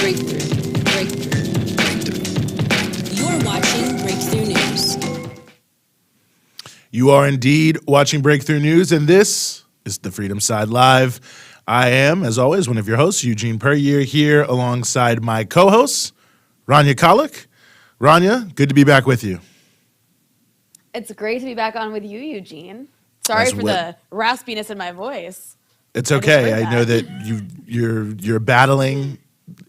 You're watching Breakthrough News. You are indeed watching Breakthrough News, and this is the Freedom Side Live. I am, as always, one of your hosts, Eugene Puryear, here alongside my co-host, Rania Khalek. Rania, good to be back with you. It's great to be back on with you, Eugene. Sorry for the raspiness in my voice. It's okay. I know that you're battling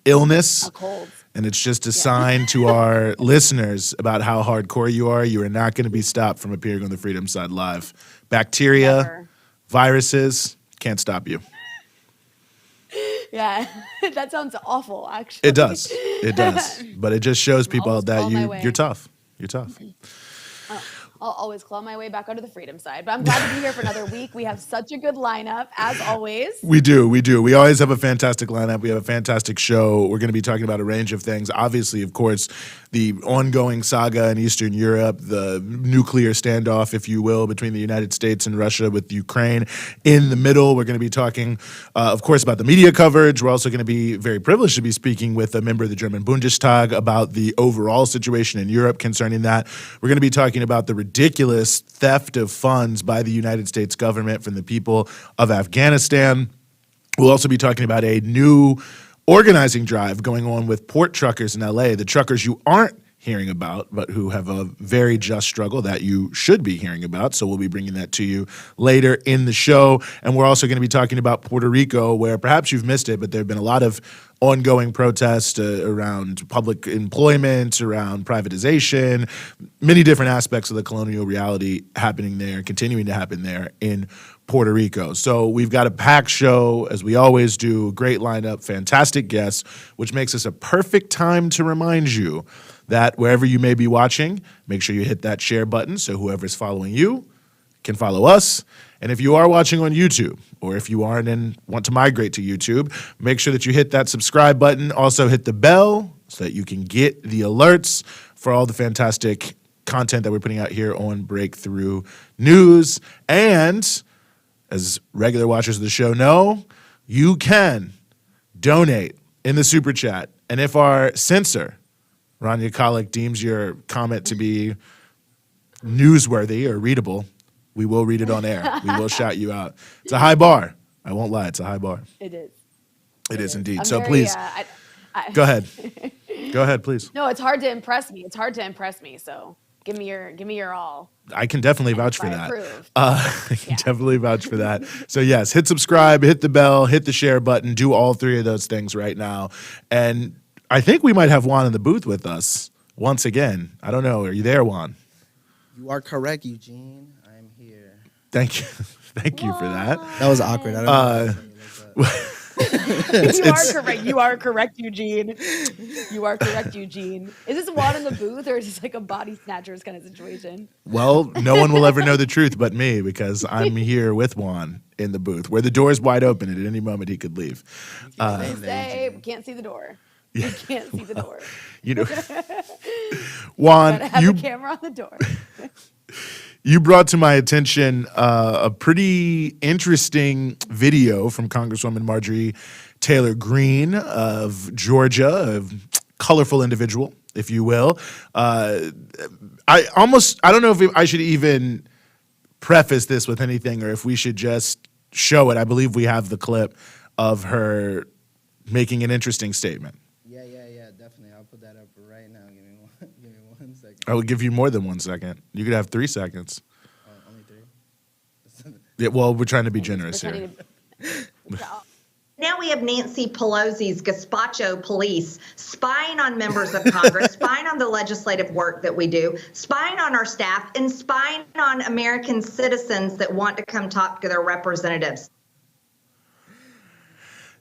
illness. A cold. And it's just a sign to our listeners about how hardcore you are. You are not going to be stopped from appearing on the Freedom Side Live. Bacteria, viruses, can't stop you. Yeah, that sounds awful, actually. It does. It does. But it just shows people that you're tough. You're tough. I'll always claw my way back onto the freedom side. But I'm glad to be here for another week. We have such a good lineup, as always. We do. We always have a fantastic lineup. We have a fantastic show. We're going to be talking about a range of things. Obviously, of course, the ongoing saga in Eastern Europe, the nuclear standoff, if you will, between the United States and Russia with Ukraine. In the middle, we're going to be talking, of course, about the media coverage. We're also going to be very privileged to be speaking with a member of the German Bundestag about the overall situation in Europe concerning that. We're going to be talking about the ridiculous theft of funds by the United States government from the people of Afghanistan. We'll also be talking about a new organizing drive going on with port truckers in LA, the truckers you aren't hearing about, but who have a very just struggle that you should be hearing about. So we'll be bringing that to you later in the show. And we're also going to be talking about Puerto Rico, where perhaps you've missed it, but there have been a lot of ongoing protests around public employment, around privatization, many different aspects of the colonial reality happening there, continuing to happen there in Puerto Rico. So we've got a packed show, as we always do, great lineup, fantastic guests, which makes us a perfect time to remind you that wherever you may be watching, make sure you hit that share button so whoever's following you can follow us. And if you are watching on YouTube, or if you aren't and want to migrate to YouTube, make sure that you hit that subscribe button. Also hit the bell so that you can get the alerts for all the fantastic content that we're putting out here on Breakthrough News. And as regular watchers of the show know, you can donate in the super chat. And if our censor, Rania Khalek, deems your comment to be newsworthy or readable, we will read it on air. We will shout you out. It's a high bar. I won't lie. It's a high bar. It is. It is indeed. I'm so very, please, go ahead. Go ahead, please. No, it's hard to impress me. So give me your all. I can definitely vouch for that. I can definitely vouch for that. So yes, hit subscribe, hit the bell, hit the share button, do all three of those things right now. And I think we might have Juan in the booth with us once again. I don't know. Are you there, Juan? You are correct, Eugene. I'm here. Thank you. Thank you for that. That was awkward. I don't know. You are correct, Eugene. You are correct, Eugene. Is this Juan in the booth, or is this like a body snatchers kind of situation? Well, no one will ever know the truth but me, because I'm here with Juan in the booth, where the door is wide open, and at any moment he could leave. We can't see the door. You can't see the door. You know, Juan, have a camera on the door. You brought to my attention a pretty interesting video from Congresswoman Marjorie Taylor Greene of Georgia, a colorful individual, if you will. I don't know if I should even preface this with anything, or if we should just show it. I believe we have the clip of her making an interesting statement. Yeah, definitely. I'll put that up right now. Give me 1 second. I will give you more than 1 second. You could have 3 seconds. Only 3? Yeah, well, we're trying to be generous here. Now we have Nancy Pelosi's gazpacho police spying on members of Congress, spying on the legislative work that we do, spying on our staff, and spying on American citizens that want to come talk to their representatives.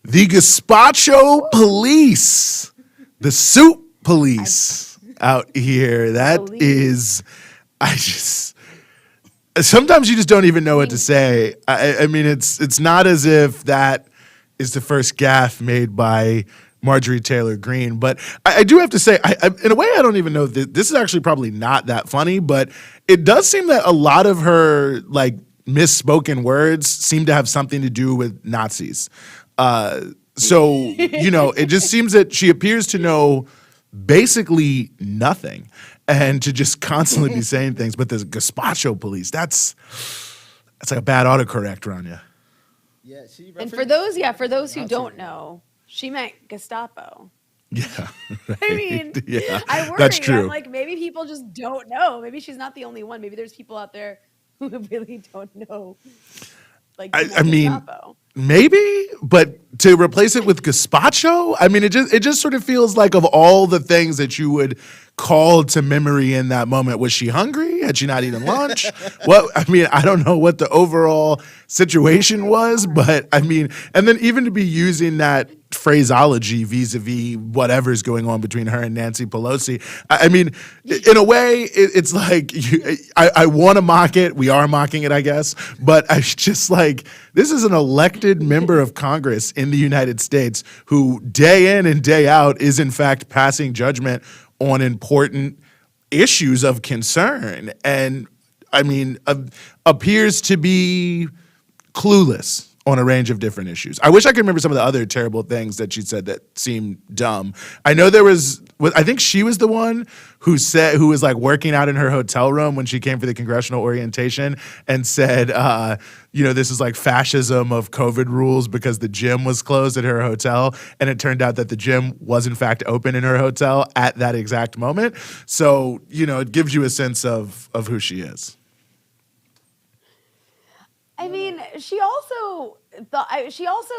The gazpacho police, the soup police out here. That is, sometimes you just don't even know what to say. I mean, it's not as if that is the first gaffe made by Marjorie Taylor Greene. But I do have to say, in a way, I don't even know this is actually probably not that funny, but it does seem that a lot of her misspoken words seem to have something to do with Nazis. So, it just seems that she appears to know basically nothing and to just constantly be saying things. But the gazpacho police, that's like a bad autocorrect, Rania. Yeah, she And for those who don't know, she meant Gestapo. Yeah, right. I mean, yeah, I worry. that's true. I'm like, maybe people just don't know. Maybe she's not the only one. Maybe there's people out there who really don't know. Like, I mean, Gestapo. maybe, but to replace it with gazpacho, I mean, it just sort of feels like of all the things that you would call to memory in that moment, was she hungry? Had she not eaten lunch? What? I mean, I don't know what the overall situation was, but I mean, and then even to be using that phraseology vis-a-vis whatever's going on between her and Nancy Pelosi. I mean, in a way, it's like, I want to mock it. We are mocking it, I guess. But I just like, this is an elected member of Congress in the United States who day in and day out is in fact passing judgment on important issues of concern. And I mean, appears to be clueless on a range of different issues. I wish I could remember some of the other terrible things that she said that seemed dumb. I know I think she was the one who was like working out in her hotel room when she came for the congressional orientation and said, this is like fascism of COVID rules because the gym was closed at her hotel. And it turned out that the gym was in fact open in her hotel at that exact moment. So, it gives you a sense of who she is. I mean, she also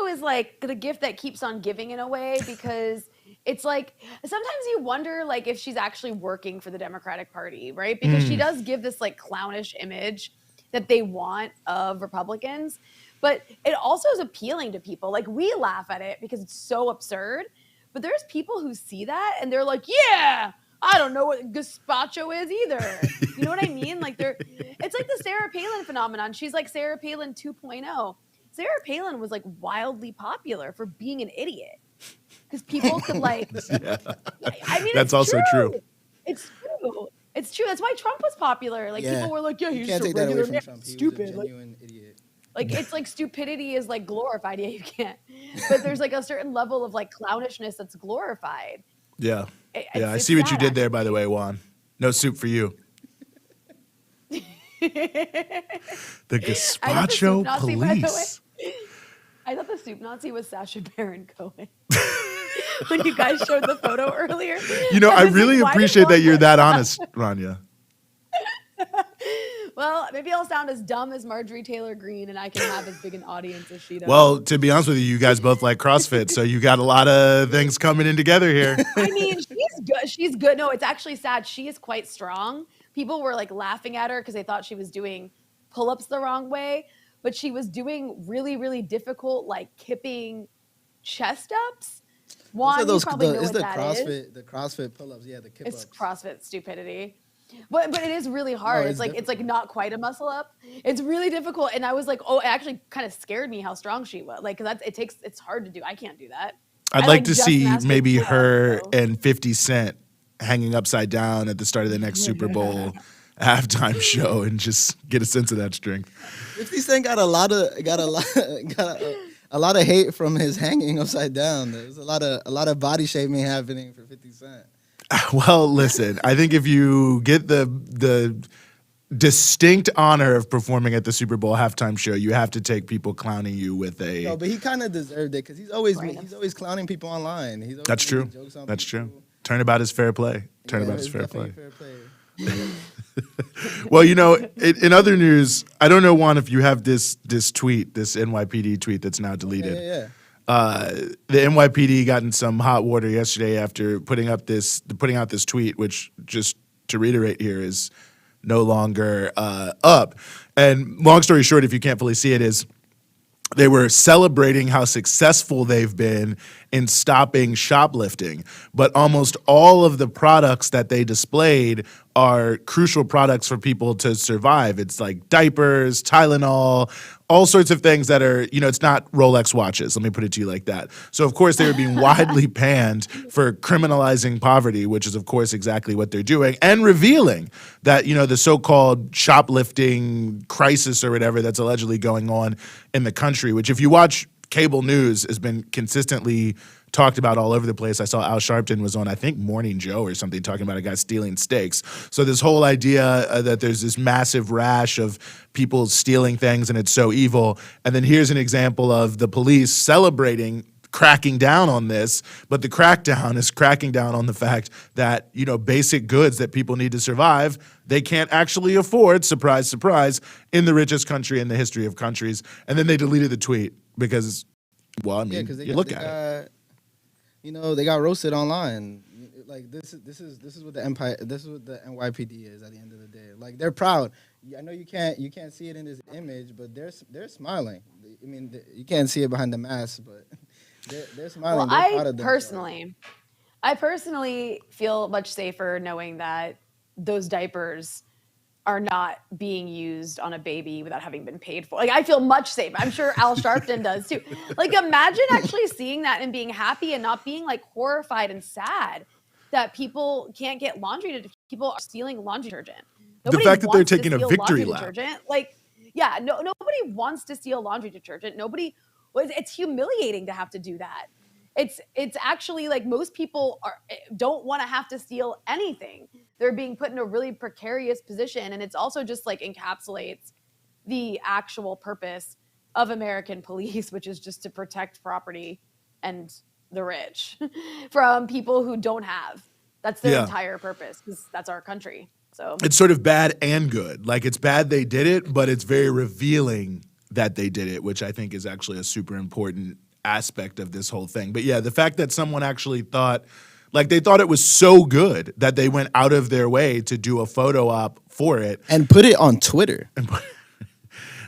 is like the gift that keeps on giving in a way, because it's like sometimes you wonder like if she's actually working for the Democratic Party, right? Because she does give this like clownish image that they want of Republicans, but it also is appealing to people. Like, we laugh at it because it's so absurd, but there's people who see that and they're like, yeah, I don't know what gazpacho is either. You know what I mean? Like, it's like the Sarah Palin phenomenon. She's like Sarah Palin 2.0. Sarah Palin was like wildly popular for being an idiot because people could like. Yeah. I mean, that's also true. It's true. It's true. That's why Trump was popular. Like, people were like, yeah, he's just a take that away regular from Trump. He stupid. was a genuine idiot. Like, it's like stupidity is like glorified. Yeah, you can't. But there's like a certain level of like clownishness that's glorified. Yeah. I see what you did there, by the way, Juan. No soup for you. The gazpacho police. I thought the soup Nazi was Sacha Baron Cohen. When you guys showed the photo earlier. I really appreciate that you're that honest, Rania. Well, maybe I'll sound as dumb as Marjorie Taylor Greene, and I can have as big an audience as she does. Well, to be honest with you guys both like CrossFit, so you got a lot of things coming in together here. I mean, she's good. She's good. No, it's actually sad. She is quite strong. People were like laughing at her because they thought she was doing pull-ups the wrong way, but she was doing really, really difficult, like kipping chest ups. Juan, you probably know what that is. The CrossFit pull-ups, yeah, the kip-ups. It's CrossFit stupidity. But it is really hard. No, it's like not quite a muscle up. It's really difficult. And I was like, it actually kind of scared me how strong she was. Like, because it's hard to do. I can't do that. I'd like to see maybe her and 50 Cent hanging upside down at the start of the next Super Bowl halftime show and just get a sense of that strength. 50 Cent got a lot of hate from his hanging upside down. There's a lot of body shaming happening for 50 Cent. Well, listen, I think if you get the distinct honor of performing at the Super Bowl halftime show, you have to take people clowning you with a. No, but he kind of deserved it because he's always clowning people online. That's true. That's true. Turnabout is fair play. Turnabout is fair play. Well, in other news, I don't know, Juan, if you have this tweet, this NYPD tweet that's now deleted. Yeah. The NYPD got in some hot water yesterday after putting out this tweet, which, just to reiterate here, is no longer up. And long story short, if you can't fully see it, is they were celebrating how successful they've been in stopping shoplifting, but almost all of the products that they displayed are crucial products for people to survive. It's like diapers, Tylenol, all sorts of things that are, it's not Rolex watches. Let me put it to you like that. So, of course, they were being widely panned for criminalizing poverty, which is, of course, exactly what they're doing, and revealing that, the so-called shoplifting crisis or whatever that's allegedly going on in the country, which if you watch cable news has been consistently talked about all over the place. I saw Al Sharpton was on, I think, Morning Joe or something, talking about a guy stealing steaks. So this whole idea that there's this massive rash of people stealing things and it's so evil. And then here's an example of the police celebrating cracking down on this, but the crackdown is cracking down on the fact that, you know, basic goods that people need to survive, they can't actually afford, surprise, surprise, in the richest country in the history of countries. And then they deleted the tweet because, well, I mean, you look at it. You know, they got roasted online. Like this is what the empire. This is what the NYPD is at the end of the day. Like they're proud. I know you can't see it in this image, but they're smiling. I mean, you can't see it behind the mask, but they're smiling. Well, they're proud of I personally feel much safer knowing that those diapers are not being used on a baby without having been paid for. Like, I feel much safer. I'm sure Al Sharpton does too. Like, imagine actually seeing that and being happy and not being like horrified and sad that people can't get laundry. People are stealing laundry detergent. Nobody the fact that they're wants to taking a steal victory laundry lap. Detergent. Like, yeah, nobody wants to steal laundry detergent. It's humiliating to have to do that. It's actually like most people don't want to have to steal anything. They're being put in a really precarious position, and it's also just like encapsulates the actual purpose of American police, which is just to protect property and the rich from people who don't have. That's their entire purpose, because that's our country. So it's sort of bad and good. Like, it's bad they did it, but it's very revealing that they did it, which I think is actually a super important aspect of this whole thing. But yeah, the fact that someone actually thought, like, they thought it was so good that they went out of their way to do a photo op for it. and put it on Twitter.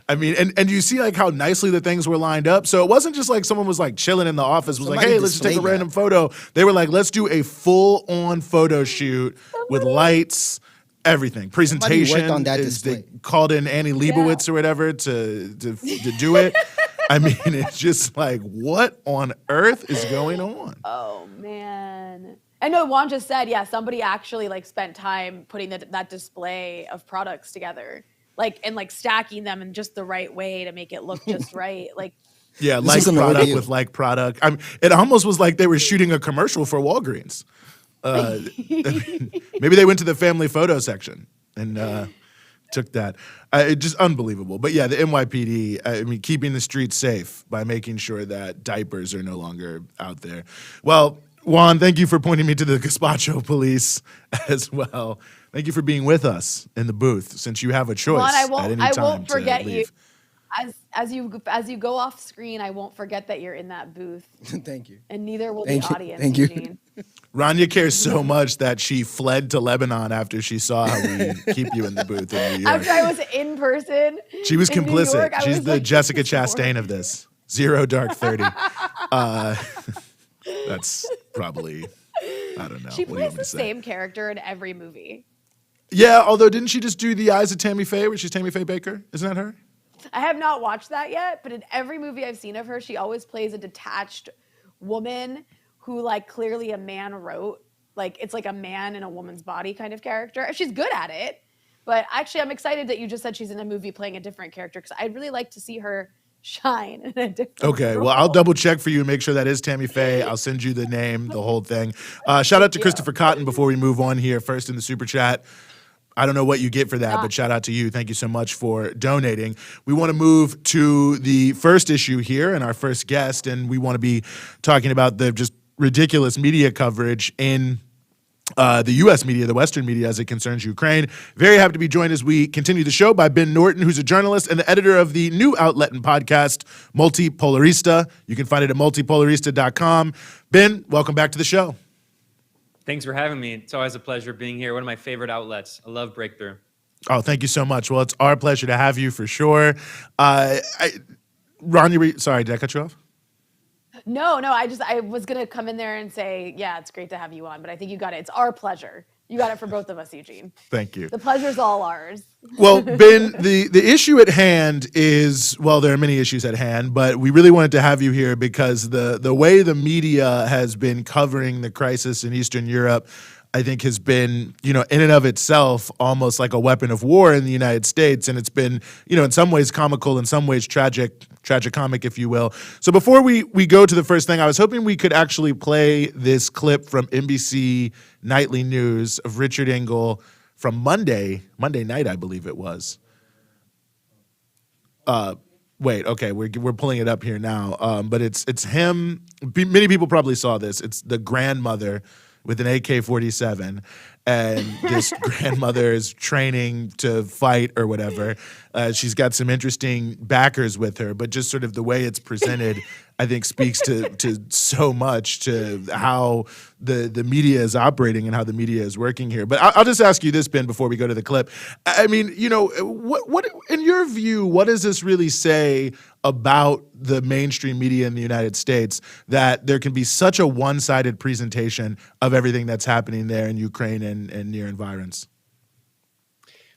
I mean, and you see like how nicely the things were lined up. So it wasn't just like someone was like chilling in the office, was like, Somebody hey, let's just take a displayed random photo. They were like, let's do a full-on photo shoot with lights, everything. Presentation. on that They display. called in Annie Leibovitz or whatever to do it. I mean, it's just like, what on earth is going on? Oh man. I know Juan just said, yeah, somebody actually like spent time putting that display of products together, like, and like stacking them in just the right way to make it look just right. Like, Yeah, This like is an product ordeal. with like product. It almost was like they were shooting a commercial for Walgreens. Maybe they went to the family photo section and took that. It's just unbelievable. But yeah, the NYPD, I mean, keeping the streets safe by making sure that diapers are no longer out there. Well, Juan, thank you for pointing me to the Gazpacho police as well. Thank you for being with us in the booth, since you have a choice Juan, at any time I won't to forget you. leave. As you go off screen, I won't forget that you're in that booth, Thank you. and neither will Thank the you. audience. Thank you. Eugene. Rania cares so much that she fled to Lebanon after she saw how we keep you in the booth in New York. After I was in person, She was in New complicit. York, I She's was the like, Jessica this is Chastain of this. Zero Dark 30. That's probably, I don't know. She What do you plays want me the to say? same character in every movie. Yeah, although didn't she just do The Eyes of Tammy Faye, where she's Tammy Faye Baker? Isn't that her? I have not watched that yet, but in every movie I've seen of her, she always plays a detached woman who like clearly a man wrote. Like, it's like a man in a woman's body kind of character. She's good at it. But actually, I'm excited that you just said she's in a movie playing a different character, because I'd really like to see her shine in a different Okay, role. well, I'll double check for you and make sure that is Tammy Faye. I'll send you the name, the whole thing. Shout out to Christopher Cotton before we move on here, first in the super chat. I don't know what you get for that, but shout out to you. Thank you so much for donating. We want to move to the first issue here and our first guest, and we want to be talking about the just ridiculous media coverage in the U.S. media, the Western media, as it concerns Ukraine. Very happy to be joined as we continue the show by Ben Norton, who's a journalist and the editor of the new outlet and podcast, Multipolarista. You can find it at multipolarista.com. Ben, welcome back to the show. Thanks for having me. It's always a pleasure being here. One of my favorite outlets. I love Breakthrough. Oh, thank you so much. Well, it's our pleasure to have you for sure. Ron, sorry, did I cut you off? No, I was going to come in there and say, yeah, it's great to have you on, but I think you got it. It's our pleasure. You got it for both of us, Eugene. Thank you. The pleasure's all ours. Well, Ben, the issue at hand is, well, there are many issues at hand, but we really wanted to have you here because the way the media has been covering the crisis in Eastern Europe, I think has been, in and of itself, almost like a weapon of war in the United States. And it's been, in some ways comical, in some ways tragicomic, if you will. So before we go to the first thing, I was hoping we could actually play this clip from NBC Nightly News of Richard Engel from Monday night, I believe it was. Wait, okay, we're pulling it up here now. But it's him. Many people probably saw this. It's the grandmother with an AK-47, and this grandmother is training to fight or whatever. She's got some interesting backers with her, but just sort of the way it's presented, I think speaks to so much to how the media is operating and how the media is working here. But I'll just ask you this, Ben, before we go to the clip. I mean, what in your view, what does this really say about the mainstream media in the United States that there can be such a one-sided presentation of everything that's happening there in Ukraine and near environs?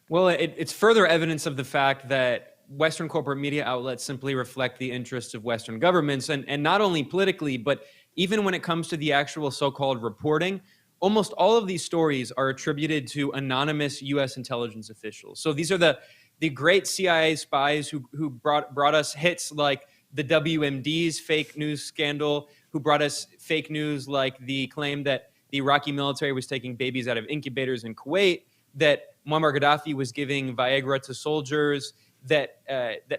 Well, it's further evidence of the fact that Western corporate media outlets simply reflect the interests of Western governments, and not only politically, but even when it comes to the actual so-called reporting, almost all of these stories are attributed to anonymous U.S. intelligence officials. So these are the great CIA spies who brought us hits like the WMD's fake news scandal, who brought us fake news like the claim that the Iraqi military was taking babies out of incubators in Kuwait, that Muammar Gaddafi was giving Viagra to soldiers, that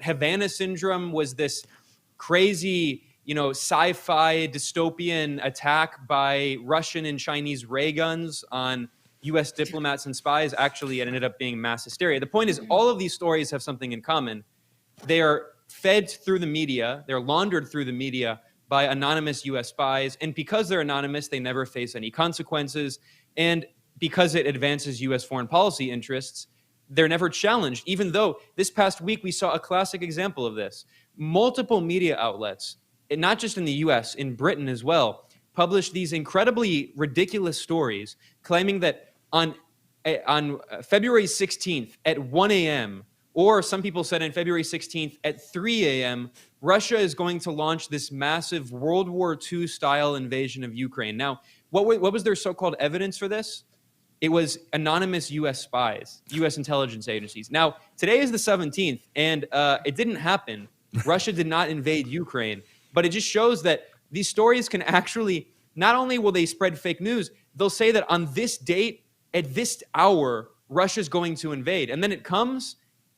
Havana syndrome was this crazy, sci-fi dystopian attack by Russian and Chinese ray guns on U.S. diplomats and spies. Actually, it ended up being mass hysteria. The point is, all of these stories have something in common. They are fed through the media. They're laundered through the media by anonymous U.S. spies. And because they're anonymous, they never face any consequences. And because it advances U.S. foreign policy interests, they're never challenged, even though this past week we saw a classic example of this. Multiple media outlets, and not just in the U.S., in Britain as well, published these incredibly ridiculous stories claiming that on February 16th at 1 a.m., or some people said on February 16th at 3 a.m., Russia is going to launch this massive World War II-style invasion of Ukraine. Now, what was their so-called evidence for this? It was anonymous U.S. spies, U.S. intelligence agencies. Now, today is the 17th, and it didn't happen. Russia did not invade Ukraine, but it just shows that these stories can actually, not only will they spread fake news, they'll say that on this date, at this hour, Russia's going to invade. And then it comes,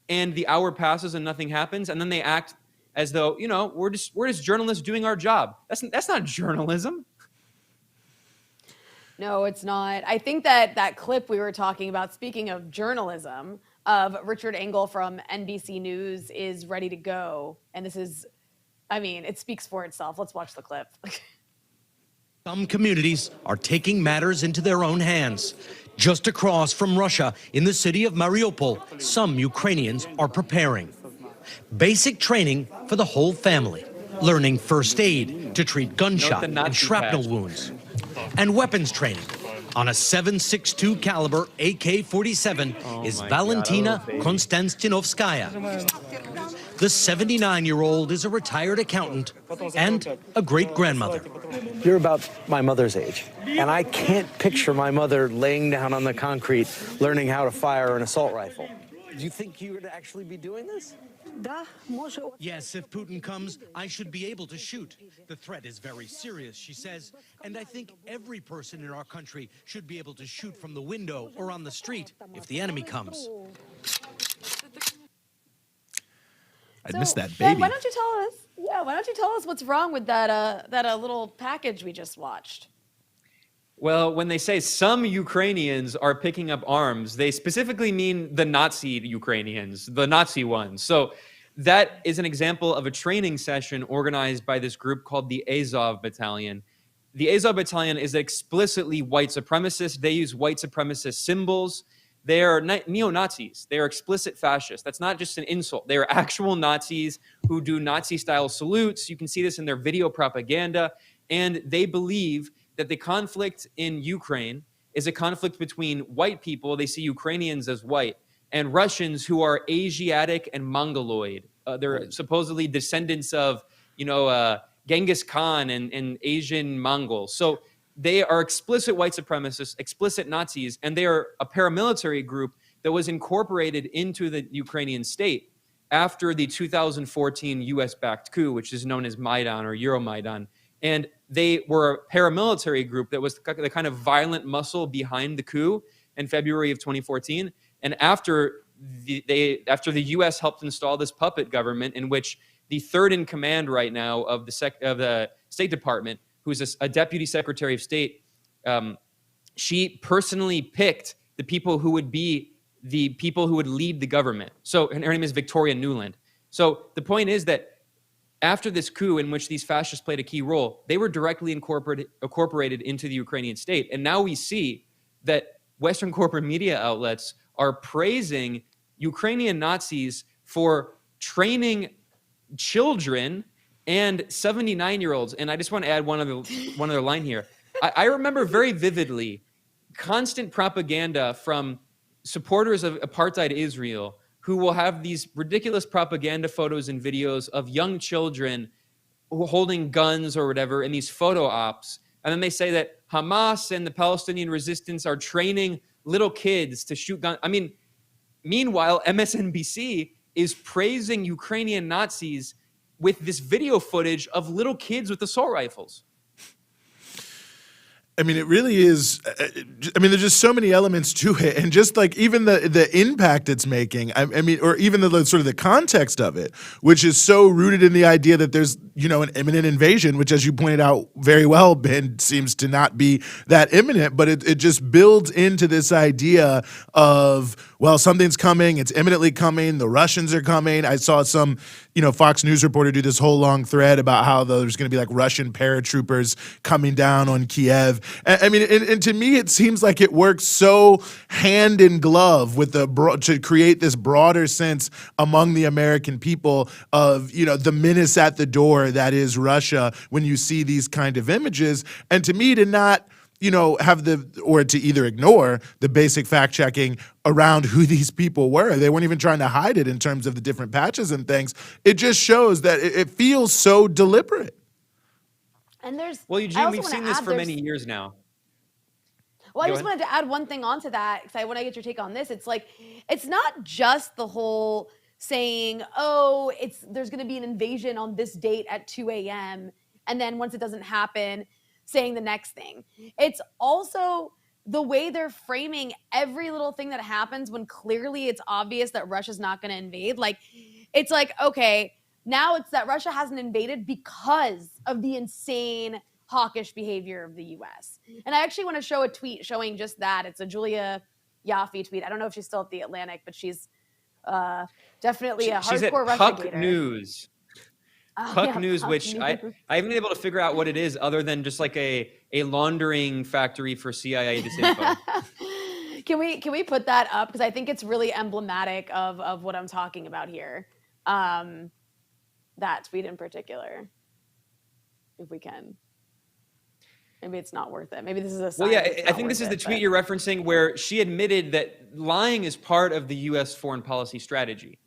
and the hour passes and nothing happens, and then they act as though, we're just journalists doing our job. That's not journalism. No, it's not. I think that clip we were talking about, speaking of journalism, of Richard Engel from NBC News is ready to go. And this is, it speaks for itself. Let's watch the clip. Some communities are taking matters into their own hands. Just across from Russia, in the city of Mariupol, some Ukrainians are preparing. Basic training for the whole family. Learning first aid to treat gunshot and shrapnel wounds. And weapons training. On a 7.62 caliber AK-47 is Valentina Konstantinovskaya. The 79-year-old is a retired accountant and a great-grandmother. You're about my mother's age, and I can't picture my mother laying down on the concrete learning how to fire an assault rifle. Do you think you're going to actually be doing this? Yes, if Putin comes, I should be able to shoot. The threat is very serious, she says, and I think every person in our country should be able to shoot from the window or on the street if the enemy comes. I missed that, Ben, baby. why don't you tell us? Yeah, why don't you tell us what's wrong with that little package we just watched? Well, when they say some Ukrainians are picking up arms, they specifically mean the Nazi Ukrainians, the Nazi ones. So that is an example of a training session organized by this group called the Azov Battalion. The Azov Battalion is explicitly white supremacist. They use white supremacist symbols. They are neo-Nazis. They are explicit fascists. That's not just an insult. They are actual Nazis who do Nazi-style salutes. You can see this in their video propaganda. And they believe that the conflict in Ukraine is a conflict between white people, they see Ukrainians as white, and Russians who are Asiatic and Mongoloid. They're supposedly descendants of, Genghis Khan and Asian Mongols. So they are explicit white supremacists, explicit Nazis, and they are a paramilitary group that was incorporated into the Ukrainian state after the 2014 US-backed coup, which is known as Maidan or Euromaidan. And they were a paramilitary group that was the kind of violent muscle behind the coup in February of 2014. And after the U.S. helped install this puppet government, in which the third in command right now of the State Department, who's a deputy secretary of state, she personally picked the people who would be the people who would lead the government. So her name is Victoria Nuland. So the point is that after this coup in which these fascists played a key role, they were directly incorporated into the Ukrainian state. And now we see that Western corporate media outlets are praising Ukrainian Nazis for training children and 79-year-olds. And I just want to add one other line here. I remember very vividly constant propaganda from supporters of apartheid Israel who will have these ridiculous propaganda photos and videos of young children holding guns or whatever in these photo ops. And then they say that Hamas and the Palestinian resistance are training little kids to shoot guns. I mean, meanwhile, MSNBC is praising Ukrainian Nazis with this video footage of little kids with assault rifles. I mean, it really is. I mean, there's just so many elements to it, and just like even the impact it's making. I mean, or even the sort of the context of it, which is so rooted in the idea that there's an imminent invasion, which, as you pointed out very well, Ben, seems to not be that imminent, but it just builds into this idea of, well, something's coming, it's imminently coming, the Russians are coming. I saw some Fox News reporter do this whole long thread about how there's going to be like Russian paratroopers coming down on Kiev. I mean, and to me, it seems like it works so hand in glove with to create this broader sense among the American people of, the menace at the door that is Russia when you see these kind of images. And to me, to not or to either ignore the basic fact checking around who these people were. They weren't even trying to hide it in terms of the different patches and things. It just shows that it feels so deliberate. And well, Eugene, we've seen this for many years now. Well, I just wanted to add one thing onto that, because I want to get your take on this. It's like, it's not just the whole saying, oh, there's going to be an invasion on this date at 2 a.m. And then once it doesn't happen, saying the next thing. It's also the way they're framing every little thing that happens when clearly it's obvious that Russia's not going to invade. Like, it's like, okay, now it's that Russia hasn't invaded because of the insane hawkish behavior of the U.S. And I actually want to show a tweet showing just that. It's a Julia Yaffe tweet. I don't know if she's still at the Atlantic, but she's definitely a she's hardcore at Russia Puck gator. News. Puck News, which I haven't been able to figure out what it is other than just like a laundering factory for CIA disinfo. Can we put that up? Because I think it's really emblematic of what I'm talking about here. That tweet in particular, if we can. Maybe it's not worth it. Maybe this is a sign. Well, yeah, I think this is the tweet you're referencing where she admitted that lying is part of the U.S. foreign policy strategy.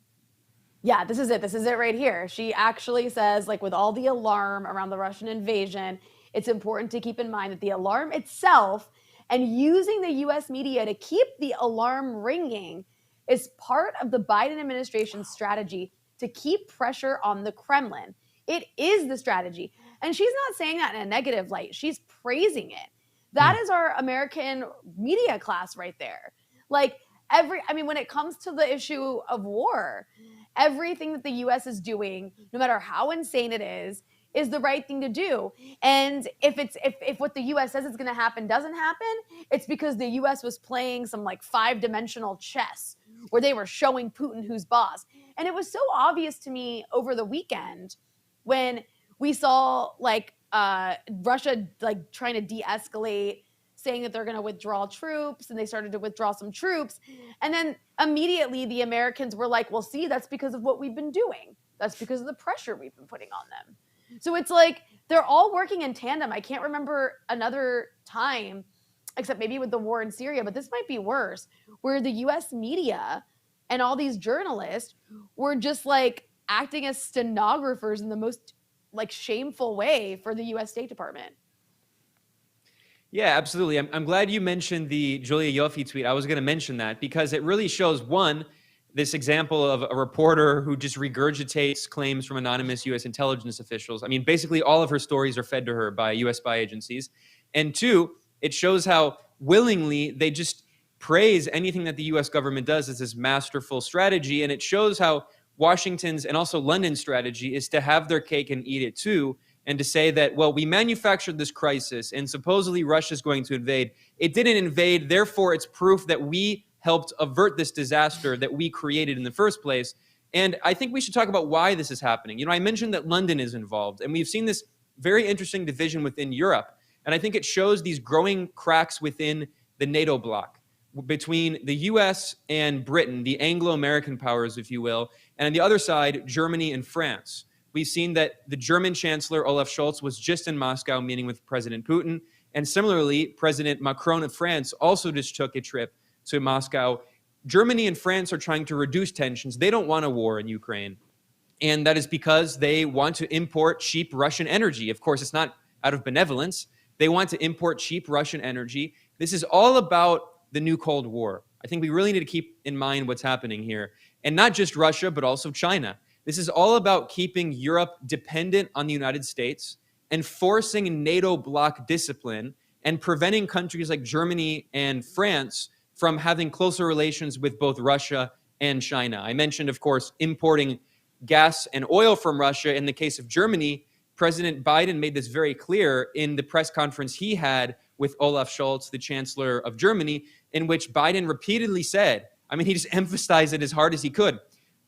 Yeah, this is it. This is it right here. She actually says, like, with all the alarm around the Russian invasion, it's important to keep in mind that the alarm itself and using the U.S. media to keep the alarm ringing is part of the Biden administration's strategy to keep pressure on the Kremlin. It is the strategy. And she's not saying that in a negative light. She's praising it. That is our American media class right there. Like, when it comes to the issue of war, everything that the U.S. is doing, no matter how insane it is the right thing to do. And if what the U.S. says is going to happen doesn't happen, it's because the U.S. was playing some like 5-dimensional chess where they were showing Putin who's boss. And it was so obvious to me over the weekend when we saw like Russia like trying to de-escalate, saying that they're going to withdraw troops, and they started to withdraw some troops. And then immediately the Americans were like, well, see, that's because of what we've been doing. That's because of the pressure we've been putting on them. So it's like they're all working in tandem. I can't remember another time, except maybe with the war in Syria, but this might be worse, where the U.S. media and all these journalists were just like acting as stenographers in the most like shameful way for the U.S. State Department. Yeah, absolutely. I'm glad you mentioned the Julia Ioffe tweet. I was going to mention that because it really shows, one, this example of a reporter who just regurgitates claims from anonymous U.S. intelligence officials. I mean, basically all of her stories are fed to her by U.S. spy agencies. And two, it shows how willingly they just praise anything that the U.S. government does as this masterful strategy. And it shows how Washington's and also London's strategy is to have their cake and eat it too, and to say that, well, we manufactured this crisis and supposedly Russia's going to invade. It didn't invade, therefore it's proof that we helped avert this disaster that we created in the first place. And I think we should talk about why this is happening. You know, I mentioned that London is involved, and we've seen this very interesting division within Europe. And I think it shows these growing cracks within the NATO bloc between the US and Britain, the Anglo-American powers, if you will, and on the other side, Germany and France. We've seen that the German Chancellor Olaf Scholz was just in Moscow meeting with President Putin. And similarly, President Macron of France also just took a trip to Moscow. Germany and France are trying to reduce tensions. They don't want a war in Ukraine. And that is because they want to import cheap Russian energy. Of course, it's not out of benevolence. They want to import cheap Russian energy. This is all about the new Cold War. I think we really need to keep in mind what's happening here. And not just Russia, but also China. This is all about keeping Europe dependent on the United States, enforcing NATO bloc discipline, and preventing countries like Germany and France from having closer relations with both Russia and China. I mentioned, of course, importing gas and oil from Russia. In the case of Germany, President Biden made this very clear in the press conference he had with Olaf Scholz, the Chancellor of Germany, in which Biden repeatedly said, I mean, he just emphasized it as hard as he could,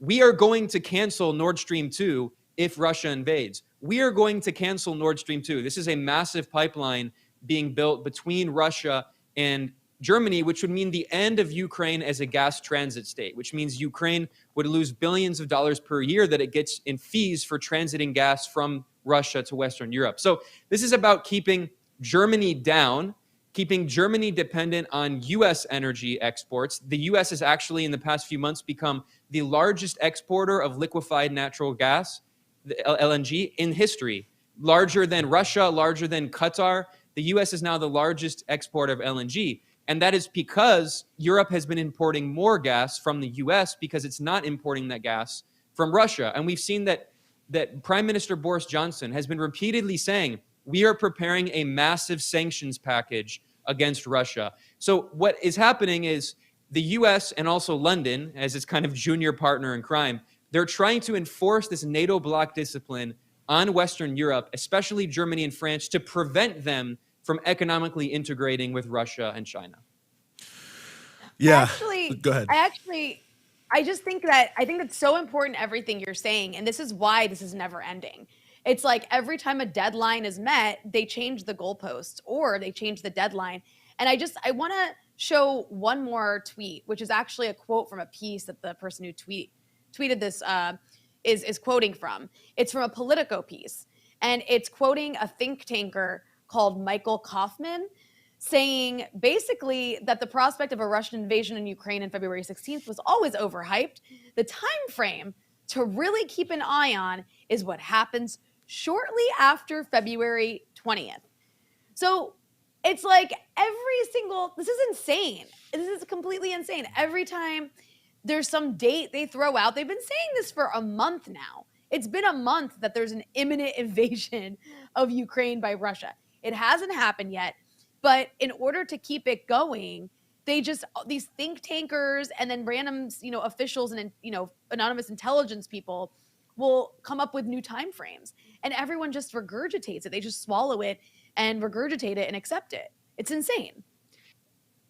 we are going to cancel Nord Stream 2 if Russia invades. We are going to cancel Nord Stream 2. This is a massive pipeline being built between Russia and Germany, which would mean the end of Ukraine as a gas transit state, which means Ukraine would lose billions of dollars per year that it gets in fees for transiting gas from Russia to Western Europe. So this is about keeping Germany down, keeping Germany dependent on U.S. energy exports. The U.S. has actually, in the past few months, become the largest exporter of liquefied natural gas, the LNG, in history. Larger than Russia, larger than Qatar. The U.S. is now the largest exporter of LNG. And that is because Europe has been importing more gas from the U.S. because it's not importing that gas from Russia. And we've seen that Prime Minister Boris Johnson has been repeatedly saying, we are preparing a massive sanctions package against Russia. So what is happening is the U.S. and also London, as its kind of junior partner in crime, they're trying to enforce this NATO bloc discipline on Western Europe, especially Germany and France, to prevent them from economically integrating with Russia and China. Yeah, go ahead. I just think it's so important, everything you're saying, and this is why this is never ending. It's like every time a deadline is met, they change the goalposts or they change the deadline. And I want to show one more tweet, which is actually a quote from a piece that the person who tweeted this is quoting from. It's from a Politico piece, and it's quoting a think tanker called Michael Kaufman, saying basically that the prospect of a Russian invasion in Ukraine on February 16th was always overhyped. The time frame to really keep an eye on is what happens shortly after February 20th. So it's like this is insane. This is completely insane. Every time there's some date they throw out, they've been saying this for a month now. It's been a month that there's an imminent invasion of Ukraine by Russia. It hasn't happened yet, but in order to keep it going, these think tankers and then random, officials and, anonymous intelligence people will come up with new time frames, and everyone just regurgitates it. They just swallow it and regurgitate it and accept it. It's insane.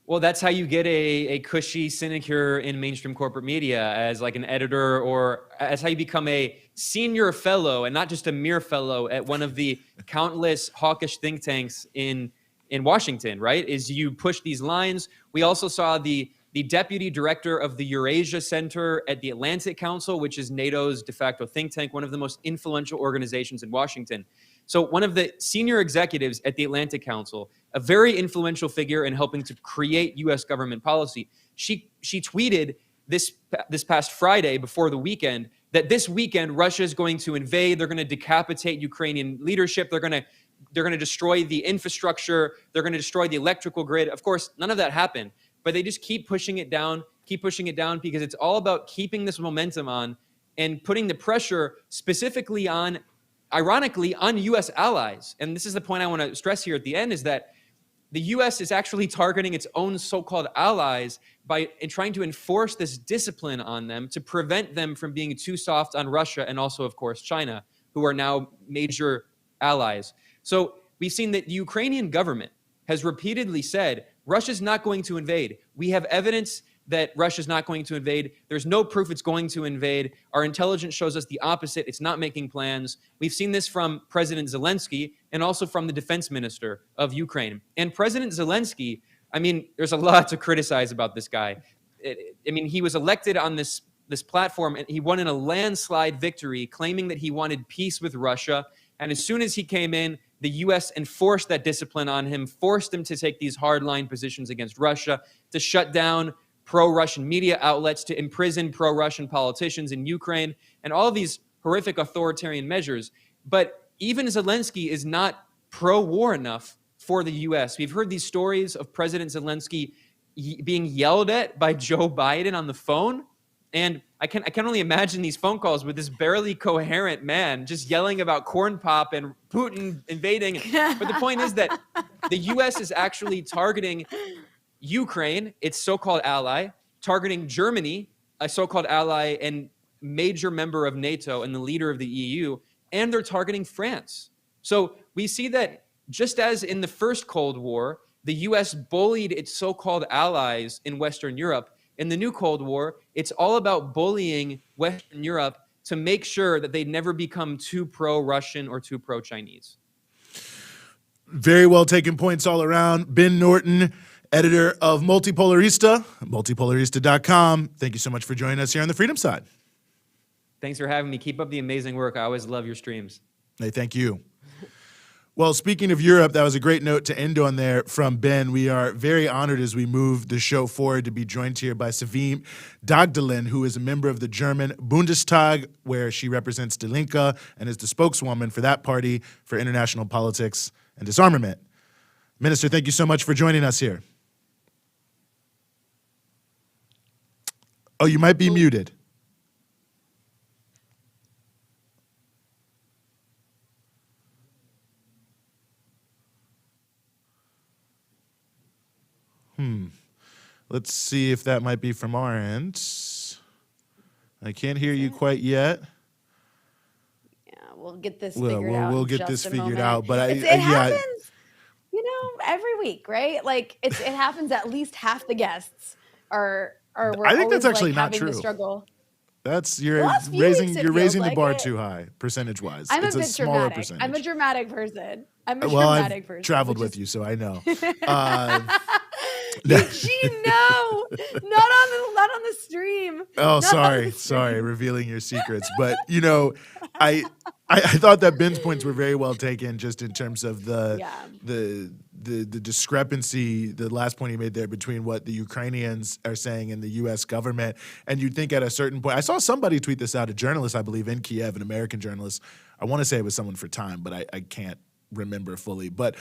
Well, that's how you get a cushy sinecure in mainstream corporate media as like an editor, or as how you become a senior fellow and not just a mere fellow at one of the countless hawkish think tanks in Washington, right? Is you push these lines. We also saw the deputy director of the Eurasia Center at the Atlantic Council, which is NATO's de facto think tank, one of the most influential organizations in Washington. So one of the senior executives at the Atlantic Council, a very influential figure in helping to create U.S. government policy, she tweeted this past Friday before the weekend that this weekend Russia is going to invade. They're going to decapitate Ukrainian leadership. They're going to they're going to destroy the infrastructure, they're going to destroy the electrical grid. Of course, none of that happened, but they just keep pushing it down because it's all about keeping this momentum on and putting the pressure specifically on, ironically, on U.S. allies. And this is the point I want to stress here at the end, is that the U.S. is actually targeting its own so-called allies by trying to enforce this discipline on them to prevent them from being too soft on Russia and also, of course, China, who are now major allies. So we've seen that the Ukrainian government has repeatedly said, Russia's not going to invade. We have evidence that Russia's not going to invade. There's no proof it's going to invade. Our intelligence shows us the opposite. It's not making plans. We've seen this from President Zelensky and also from the defense minister of Ukraine. And President Zelensky, I mean, there's a lot to criticize about this guy. I mean, he was elected on this platform, and he won in a landslide victory, claiming that he wanted peace with Russia. And as soon as he came in, the U.S. enforced that discipline on him, forced him to take these hardline positions against Russia, to shut down pro-Russian media outlets, to imprison pro-Russian politicians in Ukraine, and all of these horrific authoritarian measures. But even Zelensky is not pro-war enough for the U.S. We've heard these stories of President Zelensky being yelled at by Joe Biden on the phone. And I can only imagine these phone calls with this barely coherent man just yelling about corn pop and Putin invading. But the point is that the U.S. is actually targeting Ukraine, its so-called ally, targeting Germany, a so-called ally and major member of NATO and the leader of the EU, and they're targeting France. So we see that just as in the first Cold War, the U.S. bullied its so-called allies in Western Europe, in the new Cold War, it's all about bullying Western Europe to make sure that they never become too pro-Russian or too pro-Chinese. Very well taken points all around. Ben Norton, editor of Multipolarista, multipolarista.com. Thank you so much for joining us here on the Freedom Side. Thanks for having me. Keep up the amazing work. I always love your streams. Hey, thank you. Well, speaking of Europe, that was a great note to end on there from Ben. We are very honored as we move the show forward to be joined here by Sevim Dagdelen, who is a member of the German Bundestag, where she represents de Linke and is the spokeswoman for that party for international politics and disarmament. Minister, thank you so much for joining us here. Oh, you might be muted. Let's see if that might be from our end. I can't hear you quite yet. Yeah, we'll get this figured out. We'll in get just this a figured moment. out. But it happens, every week, right? Like it happens. At least half the guests are. I think that's actually not having true. The struggle. That's you're last few weeks it raising feels the bar like it. too high, percentage-wise. I'm It's a bit smaller dramatic. percentage. I'm a dramatic person. I've traveled with you, so I know. Did she know? Not on the stream. Oh, sorry, revealing your secrets. But I thought that Ben's points were very well taken, just in terms of the discrepancy, the last point he made there between what the Ukrainians are saying and the U.S. government. And you'd think at a certain point, I saw somebody tweet this out, a journalist, I believe, in Kiev, an American journalist. I want to say it was someone for Time, but I can't remember fully. But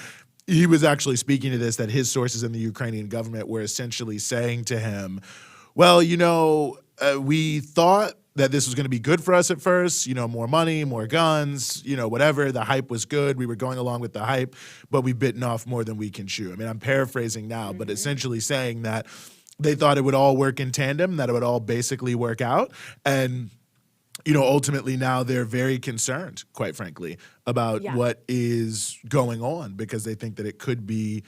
he was actually speaking to this, that his sources in the Ukrainian government were essentially saying to him, well, we thought that this was going to be good for us at first, more money, more guns, whatever. The hype was good. We were going along with the hype, but we've bitten off more than we can chew. I mean, I'm paraphrasing now, but essentially saying that they thought it would all work in tandem, that it would all basically work out. And ultimately now they're very concerned, quite frankly, about what is going on, because they think that it could be,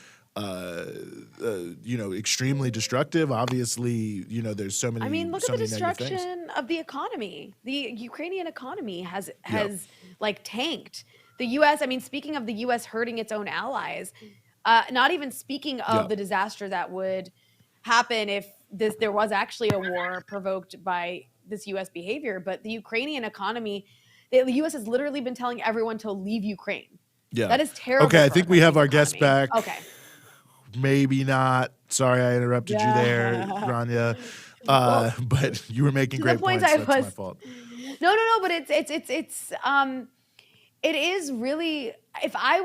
extremely destructive. Obviously, there's so many. I mean, look so at the many negative destruction of the economy. The Ukrainian economy has tanked. The U.S. I mean, speaking of the U.S. hurting its own allies, not even speaking of the disaster that would happen if there was actually a war provoked by this U.S. behavior, but the Ukrainian economy, the U.S. has literally been telling everyone to leave Ukraine. Yeah, that is terrible. Okay, I think we have our economy. guest back. Okay, maybe not. Sorry, I interrupted you there, Rania. But you were making great points. That's my fault. No, but it is really if I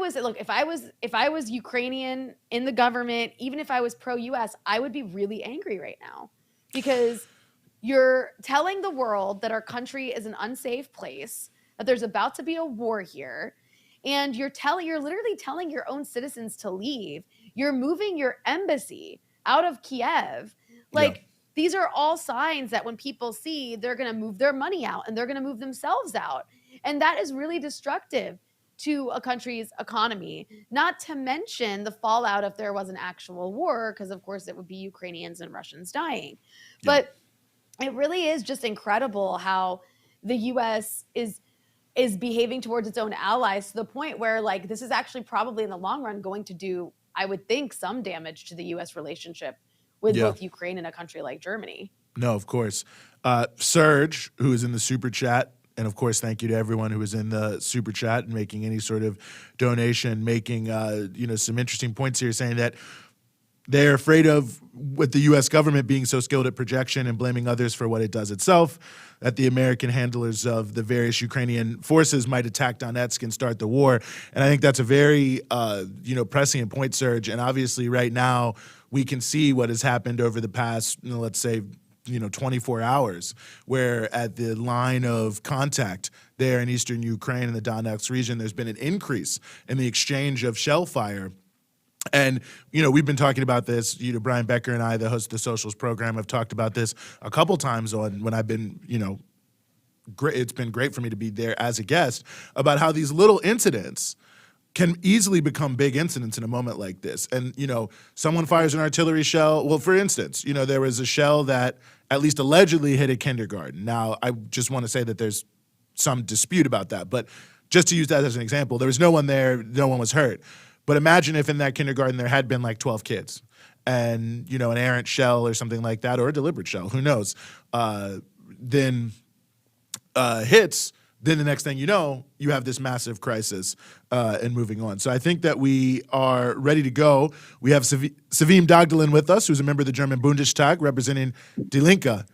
was Ukrainian in the government, even if I was pro-US, I would be really angry right now because you're telling the world that our country is an unsafe place, that there's about to be a war here, and you're literally telling your own citizens to leave. You're moving your embassy out of Kiev. Like, these are all signs that when people see, they're going to move their money out and they're going to move themselves out. And that is really destructive to a country's economy, not to mention the fallout if there was an actual war, because of course it would be Ukrainians and Russians dying. But it really is just incredible how the US is behaving towards its own allies to the point where, like, this is actually probably in the long run going to do, I would think, some damage to the US relationship with both Ukraine and a country like Germany. No, of course. Serge, who is in the super chat, and of course, thank you to everyone who is in the super chat and making any sort of donation, making some interesting points here, saying that they're afraid of, with the U.S. government being so skilled at projection and blaming others for what it does itself, that the American handlers of the various Ukrainian forces might attack Donetsk and start the war. And I think that's a very, prescient point, Serge. And obviously right now we can see what has happened over the past, let's say, 24 hours, where at the line of contact there in eastern Ukraine and the Donetsk region, there's been an increase in the exchange of shell fire. And, we've been talking about this, Brian Becker and I, the host of the Socials program, have talked about this a couple times when I've been, great. It's been great for me to be there as a guest, about how these little incidents can easily become big incidents in a moment like this. And, someone fires an artillery shell. Well, for instance, there was a shell that at least allegedly hit a kindergarten. Now, I just want to say that there's some dispute about that. But just to use that as an example, there was no one there. No one was hurt. But imagine if in that kindergarten there had been like 12 kids and, an errant shell or something like that, or a deliberate shell, who knows, then hits, then the next thing you know, you have this massive crisis and moving on. So I think that we are ready to go. We have Sevim Dagdelen with us, who's a member of the German Bundestag representing Die Linke.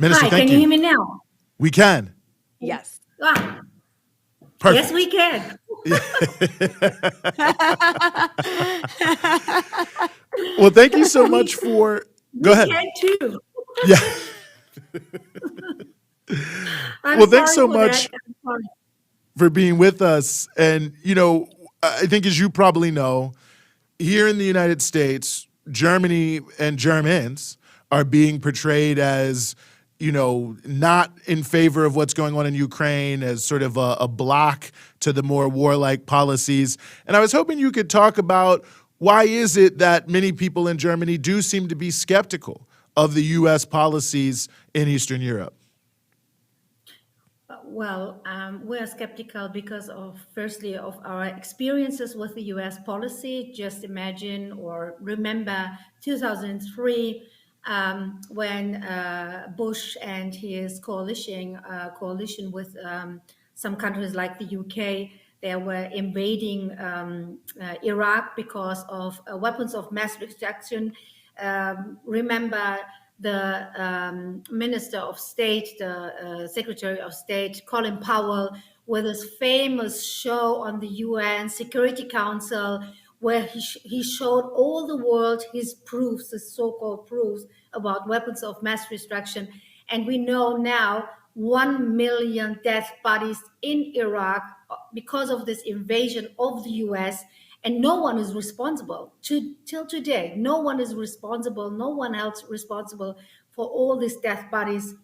Minister, Hi, thank can you hear me now? We can. Yes. Ah, Perfect. yes, we can. Well, thank you so much for. Go ahead. We can too. Yeah. Well, thanks so much for being with us. And, I think, as you probably know, here in the United States, Germany and Germans are being portrayed as, not in favor of what's going on in Ukraine, as sort of a block to the more warlike policies. And I was hoping you could talk about, why is it that many people in Germany do seem to be skeptical of the U.S. policies in Eastern Europe? Well, we're skeptical because firstly, of our experiences with the U.S. policy. Just imagine or remember 2003, when Bush and his coalition with some countries like the UK, they were invading Iraq because of weapons of mass destruction. Remember the Minister of State, the Secretary of State, Colin Powell, with his famous show on the UN Security Council, where he showed all the world his proofs, his so-called proofs about weapons of mass destruction. And we know now 1 million dead bodies in Iraq because of this invasion of the US, and no one is responsible. Till today, no one is responsible, no one else responsible for all these death bodies.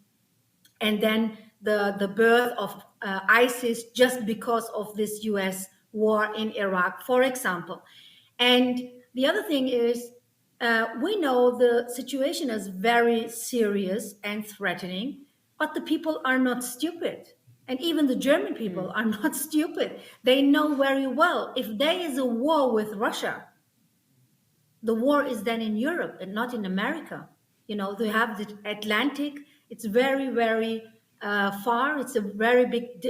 And then the birth of ISIS just because of this US war in Iraq, for example. And the other thing is, we know the situation is very serious and threatening, but the people are not stupid. And even the German people are not stupid. They know very well, if there is a war with Russia, the war is then in Europe and not in America. They have the Atlantic. It's very, very far. It's a very big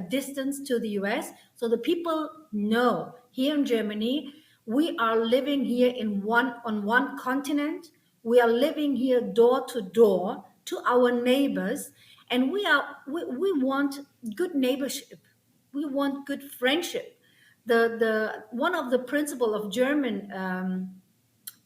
distance to the US. So the people know here in Germany, we are living here on one continent. We are living here door to door to our neighbors, and we want good neighborship. We want good friendship. The one of the principle of German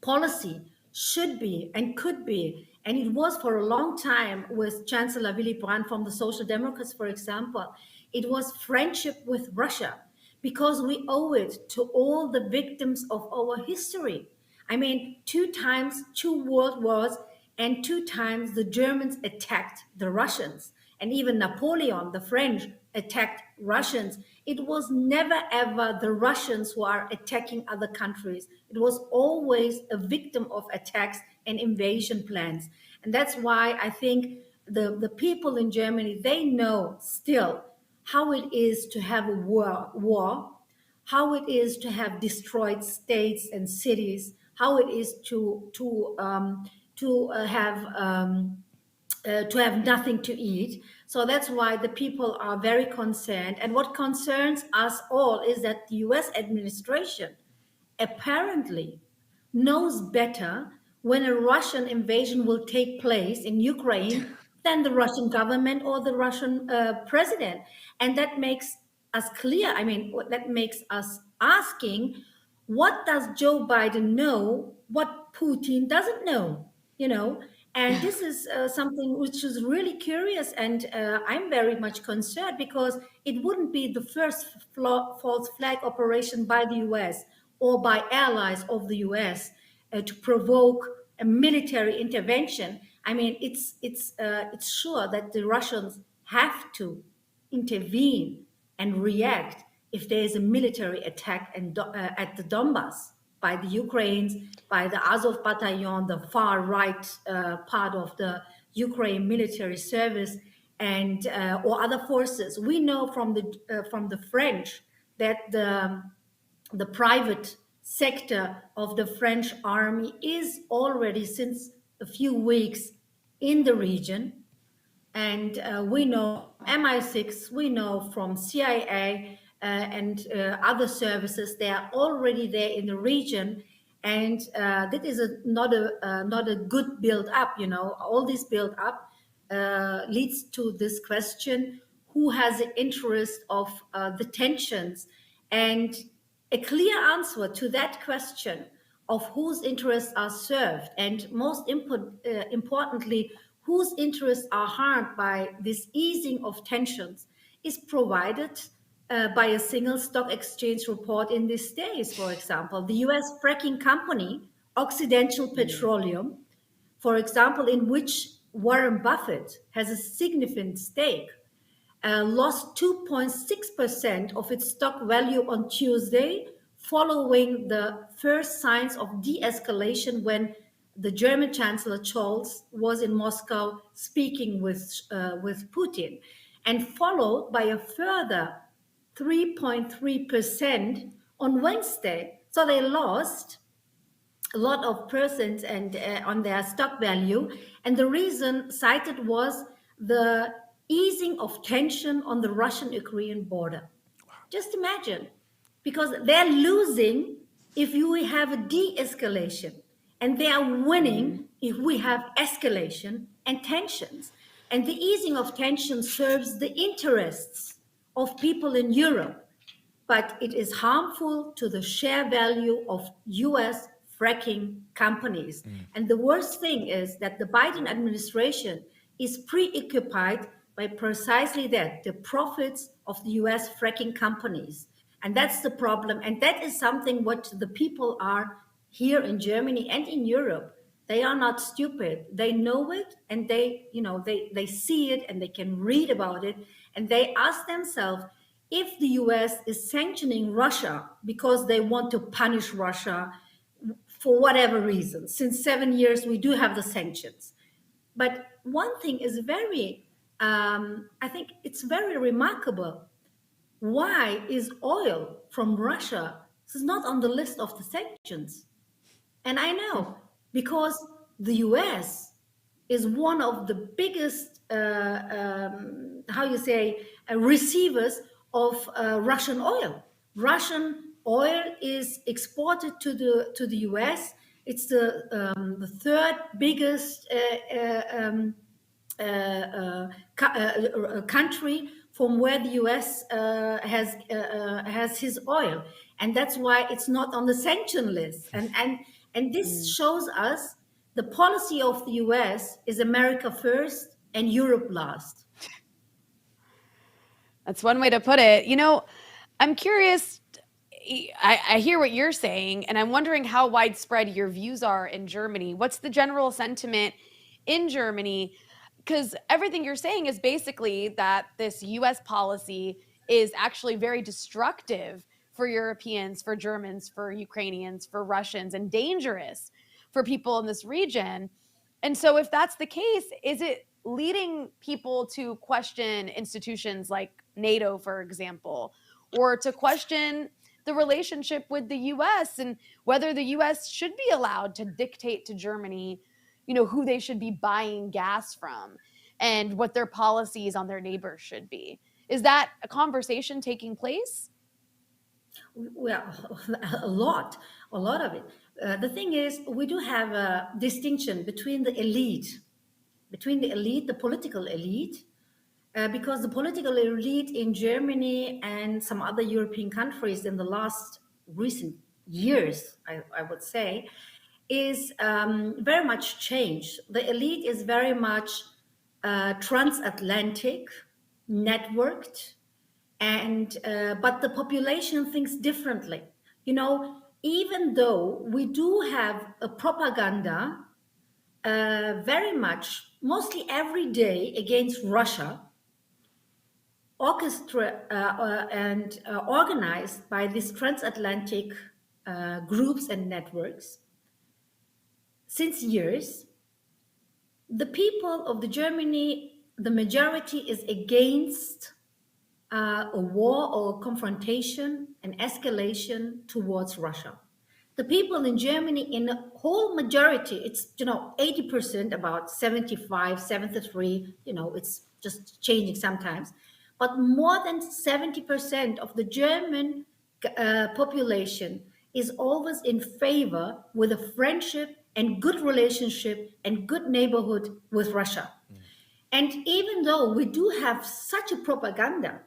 policy should be and could be, and it was for a long time with Chancellor Willy Brandt from the Social Democrats, for example, it was friendship with Russia, because we owe it to all the victims of our history. I mean, 2 times, 2 world wars, and 2 times the Germans attacked the Russians. And even Napoleon, the French, attacked Russians. It was never ever the Russians who are attacking other countries. It was always a victim of attacks and invasion plans. And that's why I think the people in Germany, they know still how it is to have a war, how it is to have destroyed states and cities, how it is to have nothing to eat. So that's why the people are very concerned. And what concerns us all is that the US administration apparently knows better when a Russian invasion will take place in Ukraine than the Russian government or the Russian president. And that makes us clear. I mean, that makes us asking, what does Joe Biden know what Putin doesn't know? You know, and this is something which is really curious, and I'm very much concerned, because it wouldn't be the first false flag operation by the US or by allies of the US to provoke a military intervention. I mean, it's sure that the Russians have to intervene and react if there is a military attack at the Donbass by the Ukrainians, by the Azov battalion, the far right part of the Ukraine military service, and or other forces. We know from the French that the private sector of the French army is already since a few weeks in the region. And we know MI6, we know from CIA and other services, they are already there in the region. And that is not a good build up, you know. All this build up leads to this question: who has the interest of the tensions? And a clear answer to that question of whose interests are served, and most importantly, whose interests are harmed by this easing of tensions, is provided by a single stock exchange report in these days. For example, the US fracking company, Occidental Petroleum, for example, in which Warren Buffett has a significant stake, lost 2.6% of its stock value on Tuesday, following the first signs of de-escalation when the German Chancellor Scholz was in Moscow speaking with Putin, and followed by a further 3.3% on Wednesday. So they lost a lot of percent and on their stock value, and the reason cited was the easing of tension on the Russian-Ukrainian border. Just imagine, because they're losing if we have a de-escalation, and they are winning if we have escalation and tensions. And the easing of tension serves the interests of people in Europe, but it is harmful to the share value of US fracking companies. And the worst thing is that the Biden administration is preoccupied by precisely that, the profits of the US fracking companies. And that's the problem. And that is something what the people are here in Germany and in Europe. They are not stupid. They know it, and they see it, and they can read about it. And they ask themselves, if the US is sanctioning Russia because they want to punish Russia for whatever reason, since 7 years we do have the sanctions. But one thing is I think it's very remarkable. Why is oil from Russia is not on the list of the sanctions? And I know, because the US is one of the biggest, receivers of Russian oil. Russian oil is exported to the US. It's the third biggest country from where the US has his oil, and that's why it's not on the sanction list. And this shows us the policy of the US is America first and Europe last. That's one way to put it. I'm curious. I hear what you're saying, and I'm wondering how widespread your views are in Germany. What's the general sentiment in Germany? Because everything you're saying is basically that this US policy is actually very destructive for Europeans, for Germans, for Ukrainians, for Russians, and dangerous for people in this region. And so, if that's the case, is it leading people to question institutions like NATO, for example, or to question the relationship with the US and whether the US should be allowed to dictate to Germany, who they should be buying gas from and what their policies on their neighbors should be? Is that a conversation taking place? Well, a lot of it. The thing is, we do have a distinction between the elite, the political elite, because the political elite in Germany and some other European countries in the last recent years, I would say, is very much changed. The elite is very much transatlantic, networked, and but the population thinks differently. Even though we do have a propaganda very much, mostly every day against Russia, organized by these transatlantic groups and networks since years, the people of the Germany, the majority is against a war or confrontation and escalation towards Russia. The people in Germany, in a whole majority, it's 80%, about 75, 73, it's just changing sometimes, but more than 70% of the German population is always in favor with a friendship and good relationship and good neighborhood with Russia. And even though we do have such a propaganda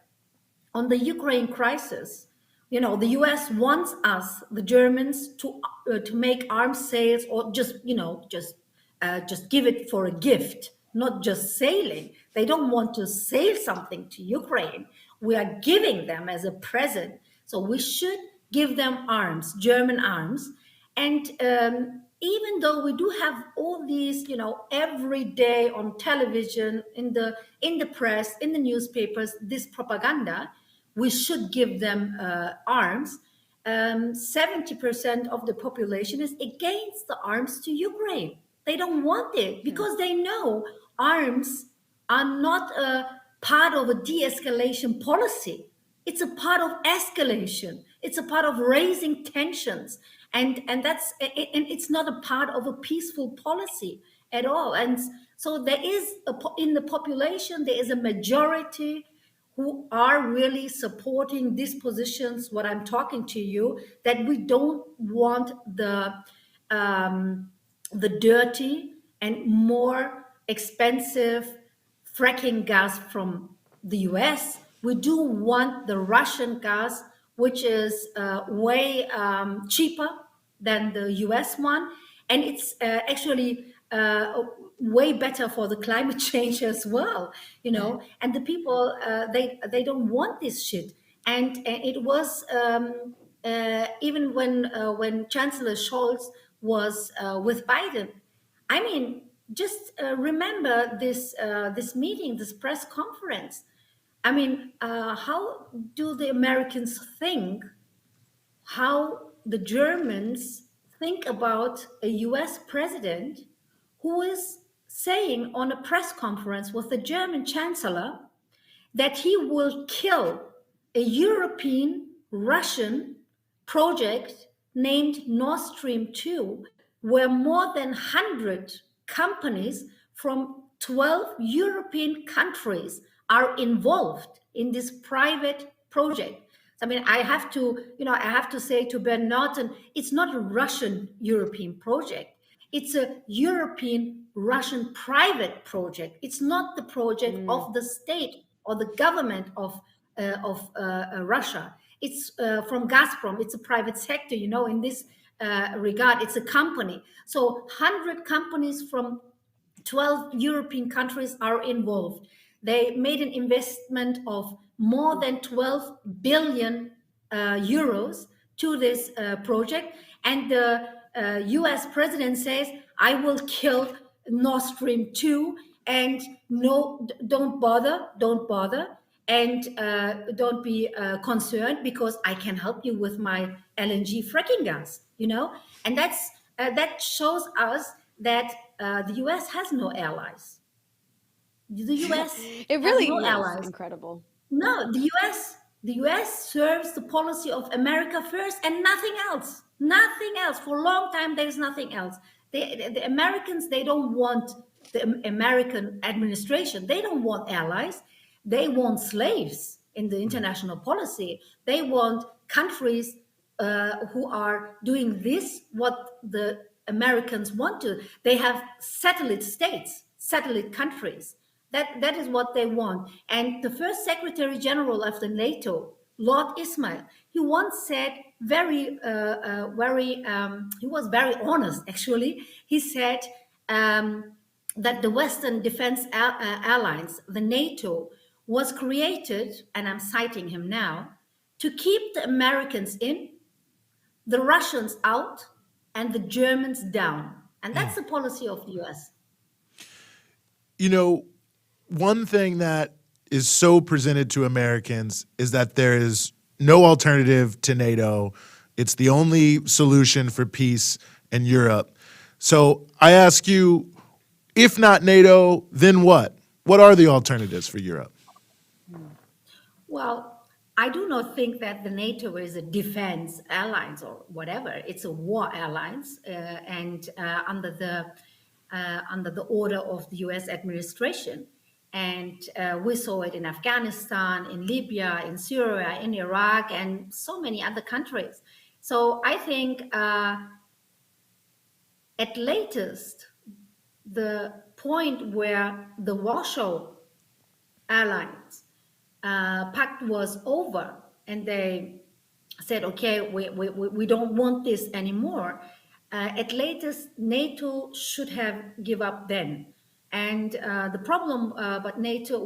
on the Ukraine crisis, the US wants us, the Germans, to make arms sales or just give it for a gift, not just sailing. They don't want to sell something to Ukraine. We are giving them as a present. So we should give them arms, German arms. And even though we do have all these, every day on television, in the press, in the newspapers, this propaganda, we should give them arms. 70% of the population is against the arms to Ukraine. They don't want it because they know arms are not a part of a de-escalation policy. It's a part of escalation. It's a part of raising tensions. And it's not a part of a peaceful policy at all. And so there is, in the population, there is a majority who are really supporting these positions, what I'm talking to you, that we don't want the dirty and more expensive fracking gas from the US. We do want the Russian gas, which is way cheaper than the US one. And it's actually way better for the climate change as well, and the people, they don't want this shit. And it was even when Chancellor Scholz was with Biden, I mean, just remember this meeting, this press conference. I mean, how do the Americans think, how the Germans think about a US president who is saying on a press conference with the German Chancellor that he will kill a European Russian project named Nord Stream 2, where more than 100 companies from 12 European countries are involved in this private project. I mean, I have to say to Ben Norton, it's not a Russian European project. It's a European Russian private project. It's not the project of the state or the government of Russia. It's from Gazprom. It's a private sector, in this regard. It's a company. So 100 companies from 12 European countries are involved. They made an investment of more than 12 billion euros to this project. And the U.S. president says, I will kill Nord Stream 2, and no, don't bother, and don't be concerned, because I can help you with my LNG fracking gas, and that shows us that the U.S. has no allies. The U.S. It really has no is allies. incredible. No, the U.S. serves the policy of America first and nothing else. Nothing else. For a long time, there's nothing else. The Americans, they don't want the American administration. They don't want allies. They want slaves in the international policy. They want countries who are doing this, what the Americans want to. They have satellite states, satellite countries. That is what they want. And the first Secretary General of the NATO, Lord Ismail, he once said he was very honest, actually. He said that the Western Defense Alliance, the NATO, was created, and I'm citing him now, to keep the Americans in, the Russians out, and the Germans down. And that's the policy of the US. One thing that is so presented to Americans is that there is no alternative to NATO. It's the only solution for peace in Europe. So I ask you, if not NATO, then what? What are the alternatives for Europe? Well, I do not think that the NATO is a defense alliance or whatever. It's a war alliance, and under the order of the U.S. administration. And we saw it in Afghanistan, in Libya, in Syria, in Iraq, and so many other countries. So I think at latest, the point where the Warsaw Alliance pact was over, and they said, okay, we don't want this anymore. At latest, NATO should have give up then. And the problem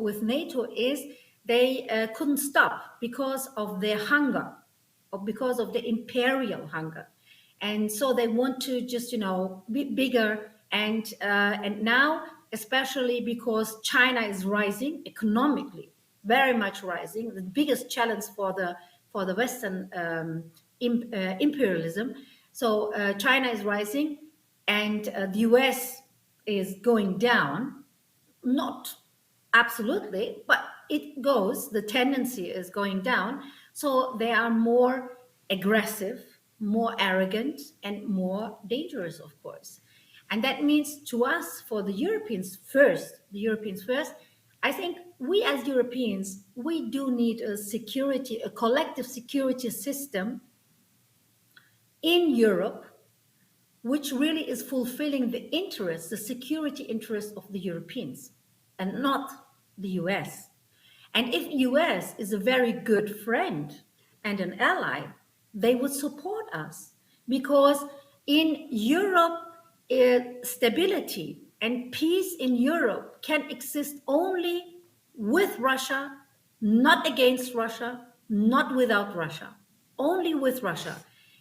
with NATO is they couldn't stop because of their hunger, or because of the imperial hunger. And so they want to just, be bigger. And now, especially because China is rising economically, very much rising, the biggest challenge for the Western imperialism. So China is rising, and the US is going down, not absolutely, but the tendency is going down. So they are more aggressive, more arrogant, and more dangerous, of course. And that means to us, for the Europeans first, I think we as Europeans, we do need a collective security system in Europe, which really is fulfilling the security interests of the Europeans and not the US. And if US is a very good friend and an ally, they would support us, because in Europe, stability and peace in Europe can exist only with Russia, not against Russia, not without Russia, only with Russia.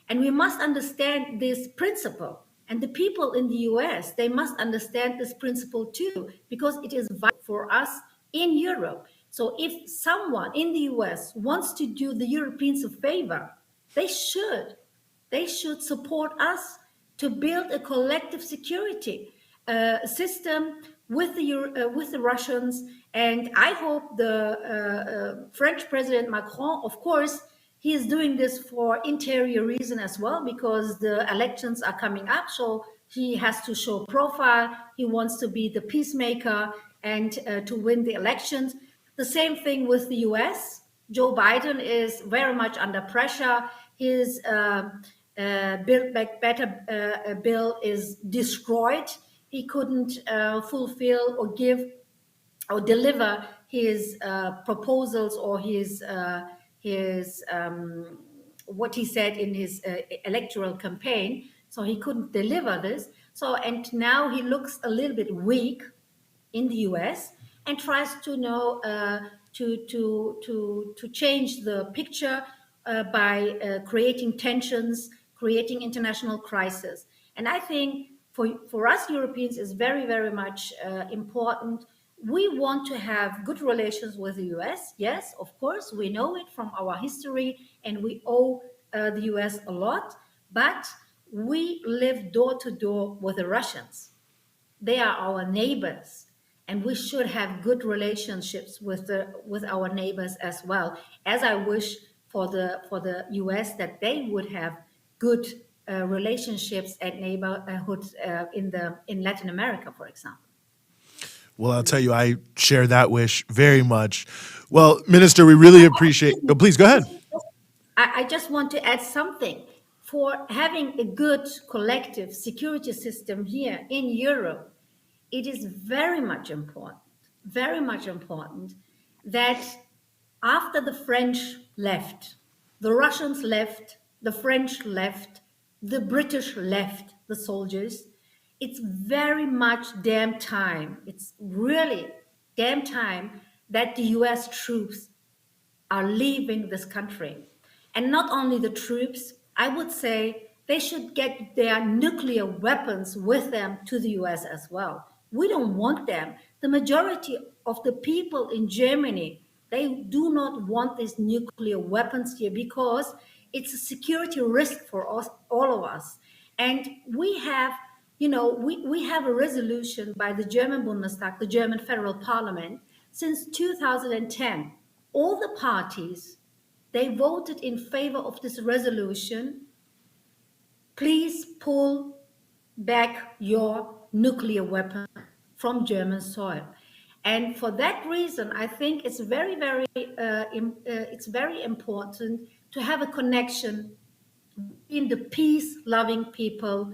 And we must understand this principle. And the people in the US, they must understand this principle too, because it is vital for us in Europe. So if someone in the US wants to do the Europeans a favor, they should support us to build a collective security system with the Russians. And I hope the French President Macron, of course, he is doing this for interior reason as well, because the elections are coming up. So he has to show profile. He wants to be the peacemaker and to win the elections. The same thing with the US. Joe Biden is very much under pressure. His Build Back Better bill is destroyed. He couldn't fulfill or give or deliver proposals or his what he said in his electoral campaign. So he couldn't deliver this. So, and now he looks a little bit weak in the U.S. and tries to to change the picture by creating tensions, creating international crisis. And I think for us Europeans is very, very much important. We want to have good relations with the U.S. Yes, of course, we know it from our history, and we owe the U.S. a lot. But we live door to door with the Russians. They are our neighbors, and we should have good relationships with our neighbors as well. As I wish for the U.S. that they would have good relationships and neighborhoods in Latin America, for example. Well, I'll tell you, I share that wish very much. Well, Minister, we really appreciate. Oh, please go ahead. I just want to add something. For having a good collective security system here in Europe, it is very much important that after the French left, the Russians left, the French left, the British left, the soldiers, it's very much damn time. It's really damn time that the US troops are leaving this country. And not only the troops, I would say they should get their nuclear weapons with them to the US as well. We don't want them. The majority of the people in Germany, they do not want these nuclear weapons here because it's a security risk for us, all of us. And we have, we have a resolution by the German Bundestag, the German Federal Parliament, since 2010. All the parties, they voted in favor of this resolution. Please pull back your nuclear weapon from German soil. And for that reason, I think it's very, it's very important to have a connection in the peace-loving people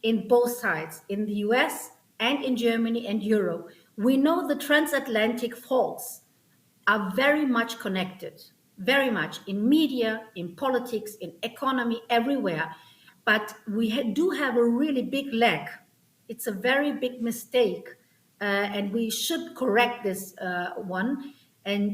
in both sides, in the US and in Germany and Europe. We know the transatlantic faults are very much connected, very much in media, in politics, in economy, everywhere. But we do have a really big lack. It's a very big mistake, and we should correct this one and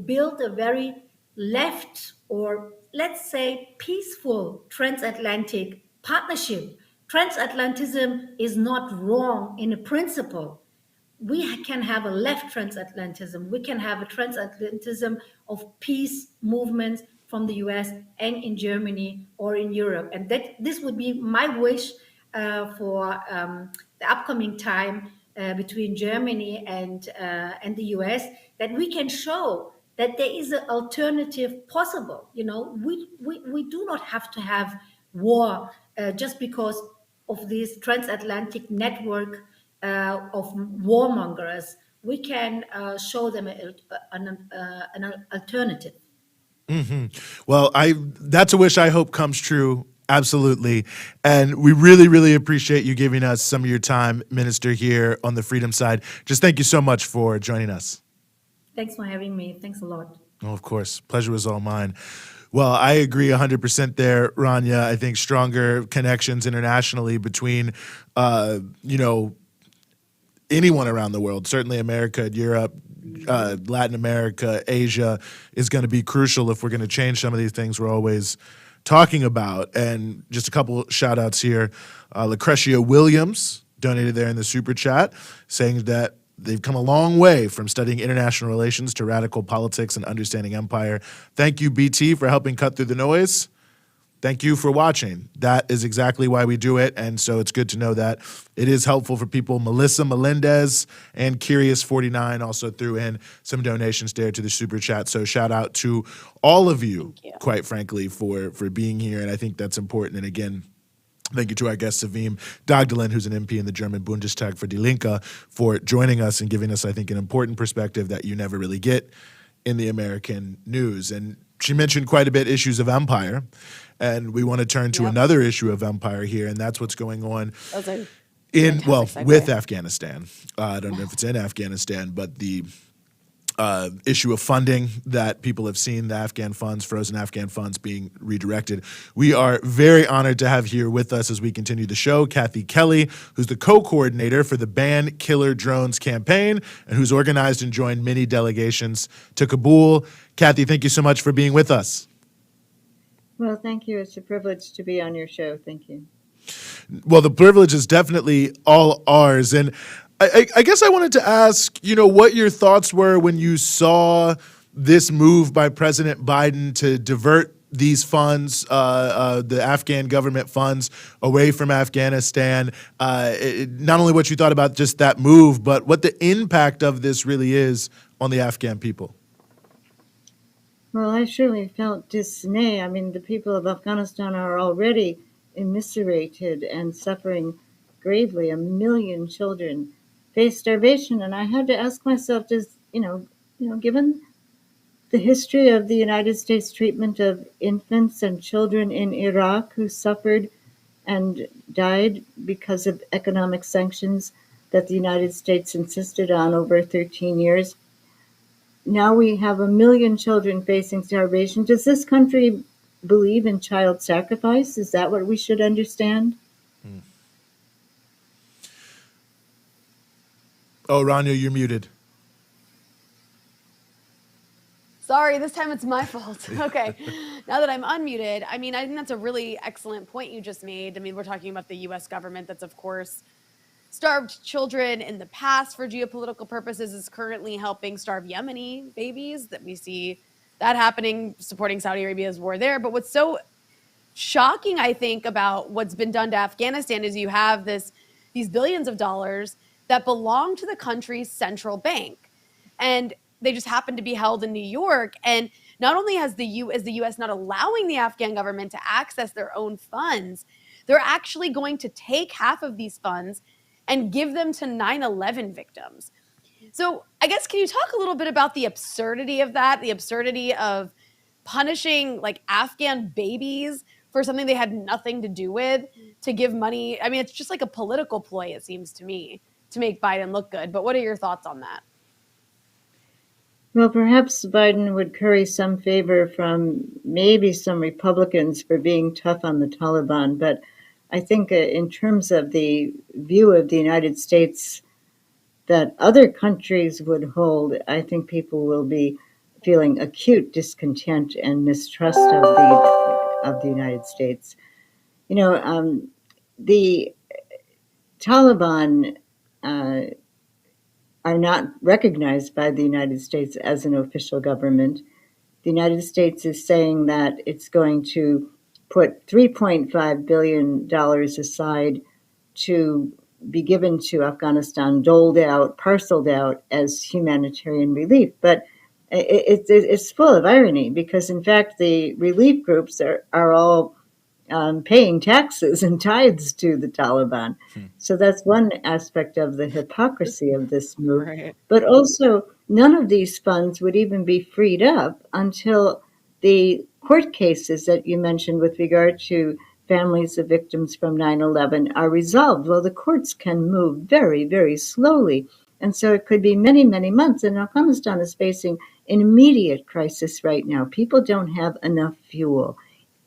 build a very left, or let's say peaceful transatlantic partnership. Transatlantism is not wrong in a principle. We can have a left transatlantism. We can have a transatlantism of peace movements from the US and in Germany or in Europe. And this would be my wish for the upcoming time between Germany and the US, that we can show that there is an alternative possible. We do not have to have war just because of this transatlantic network of warmongers. We can show them an alternative. Mm-hmm. Well, that's a wish I hope comes true. Absolutely. And we really, really appreciate you giving us some of your time, Minister, here on the Freedom Side. Just thank you so much for joining us. Thanks for having me. Thanks a lot. Oh, of course. Pleasure was all mine. Well, I agree 100% there, Rania. I think stronger connections internationally between, anyone around the world, certainly America, Europe, Latin America, Asia, is going to be crucial if we're going to change some of these things we're always talking about. And just a couple shout outs here. Lucretia Williams donated there in the super chat, saying that they've come a long way from studying international relations to radical politics and understanding empire. Thank you, BT, for helping cut through the noise. Thank you for watching. That is exactly why we do it, and so it's good to know that it is helpful for people. Melissa Melendez and Curious49 also threw in some donations there to the super chat. So shout out to all of you, quite frankly, for being here, and I think that's important. And again, thank you to our guest, Sevim Dagdelen, who's an MP in the German Bundestag for Die Linke, for joining us and giving us, I think, an important perspective that you never really get in the American news. And she mentioned quite a bit issues of empire, and we want to turn to another issue of empire here, and that's what's going on with Afghanistan. I don't know if it's in Afghanistan, but the issue of funding that people have seen, the Afghan funds, frozen Afghan funds being redirected. We are very honored to have here with us as we continue the show, Kathy Kelly, who's the co-coordinator for the Ban Killer Drones campaign and who's organized and joined many delegations to Kabul. Kathy, thank you so much for being with us. Well, thank you. It's a privilege to be on your show. Thank you. Well, the privilege is definitely all ours. And I guess I wanted to ask, what your thoughts were when you saw this move by President Biden to divert these funds, the Afghan government funds, away from Afghanistan. Not only what you thought about just that move, but what the impact of this really is on the Afghan people. Well, I surely felt dismay. I mean, the people of Afghanistan are already immiserated and suffering gravely. 1 million children face starvation, and I had to ask myself, given the history of the United States treatment of infants and children in Iraq who suffered and died because of economic sanctions that the United States insisted on over 13 years, now we have 1 million children facing starvation. Does this country believe in child sacrifice? Is that what we should understand? Oh, Rania, you're muted. Sorry, this time it's my fault. Okay, now that I'm unmuted, I think that's a really excellent point you just made. We're talking about the U.S. government that's, of course, starved children in the past for geopolitical purposes, is currently helping starve Yemeni babies, that we see that happening, supporting Saudi Arabia's war there. But what's so shocking, I think, about what's been done to Afghanistan is you have these billions of dollars that belong to the country's central bank. And they just happen to be held in New York. And not only is the U.S. not allowing the Afghan government to access their own funds, they're actually going to take half of these funds and give them to 9/11 victims. So I guess, can you talk a little bit about the absurdity of that, the absurdity of punishing Afghan babies for something they had nothing to do with, to give money? It's just like a political ploy, it seems to me, to make Biden look good. But what are your thoughts on that? Well, perhaps Biden would curry some favor from maybe some Republicans for being tough on the Taliban. But I think in terms of the view of the United States that other countries would hold, I think people will be feeling acute discontent and mistrust of the United States. The Taliban are not recognized by the United States as an official government. The United States is saying that it's going to put $3.5 billion aside to be given to Afghanistan, doled out, parceled out as humanitarian relief. But it's full of irony because, in fact, the relief groups are all paying taxes and tithes to the Taliban. So that's one aspect of the hypocrisy of this move. Right. But also, none of these funds would even be freed up until the court cases that you mentioned with regard to families of victims from 9/11 are resolved. Well, the courts can move very, very slowly. And so it could be many, many months. And Afghanistan is facing an immediate crisis right now. People don't have enough fuel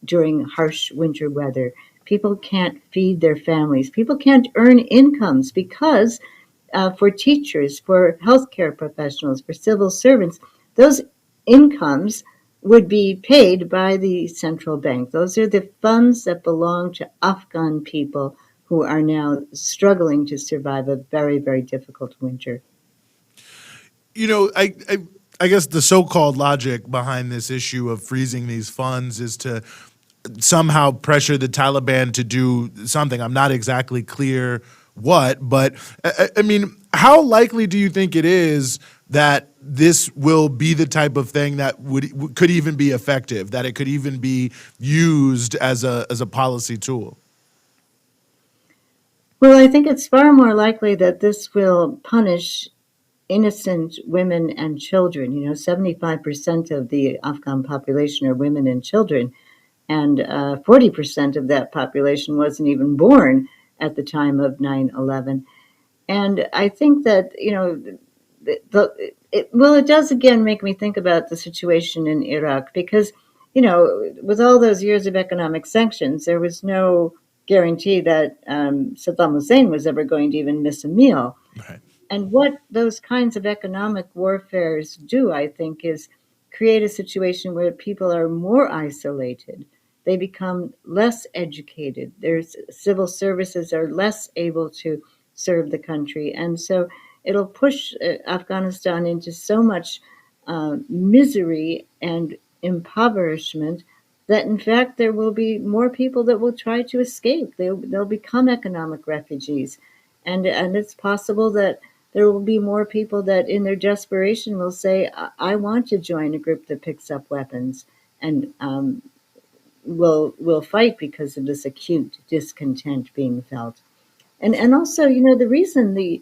during harsh winter weather. People can't feed their families. People can't earn incomes because for teachers, for healthcare professionals, for civil servants, those incomes would be paid by the central bank. Those are the funds that belong to Afghan people who are now struggling to survive a very, very difficult winter. I guess the so-called logic behind this issue of freezing these funds is to somehow pressure the Taliban to do something. I'm not exactly clear what, but how likely do you think it is that this will be the type of thing that could even be effective, that it could even be used as a policy tool? Well, I think it's far more likely that this will punish innocent women and children. 75% of the Afghan population are women and children. And 40% of that population wasn't even born at the time of 9/11. And I think that, it does again make me think about the situation in Iraq because, with all those years of economic sanctions, there was no guarantee that Saddam Hussein was ever going to even miss a meal. Right. And what those kinds of economic warfares do, I think, is create a situation where people are more isolated. They become less educated. Their civil services are less able to serve the country. And so it'll push Afghanistan into so much misery and impoverishment that, in fact, there will be more people that will try to escape. They'll become economic refugees. And it's possible that there will be more people that in their desperation will say, I want to join a group that picks up weapons and will fight because of this acute discontent being felt. And also, the reason the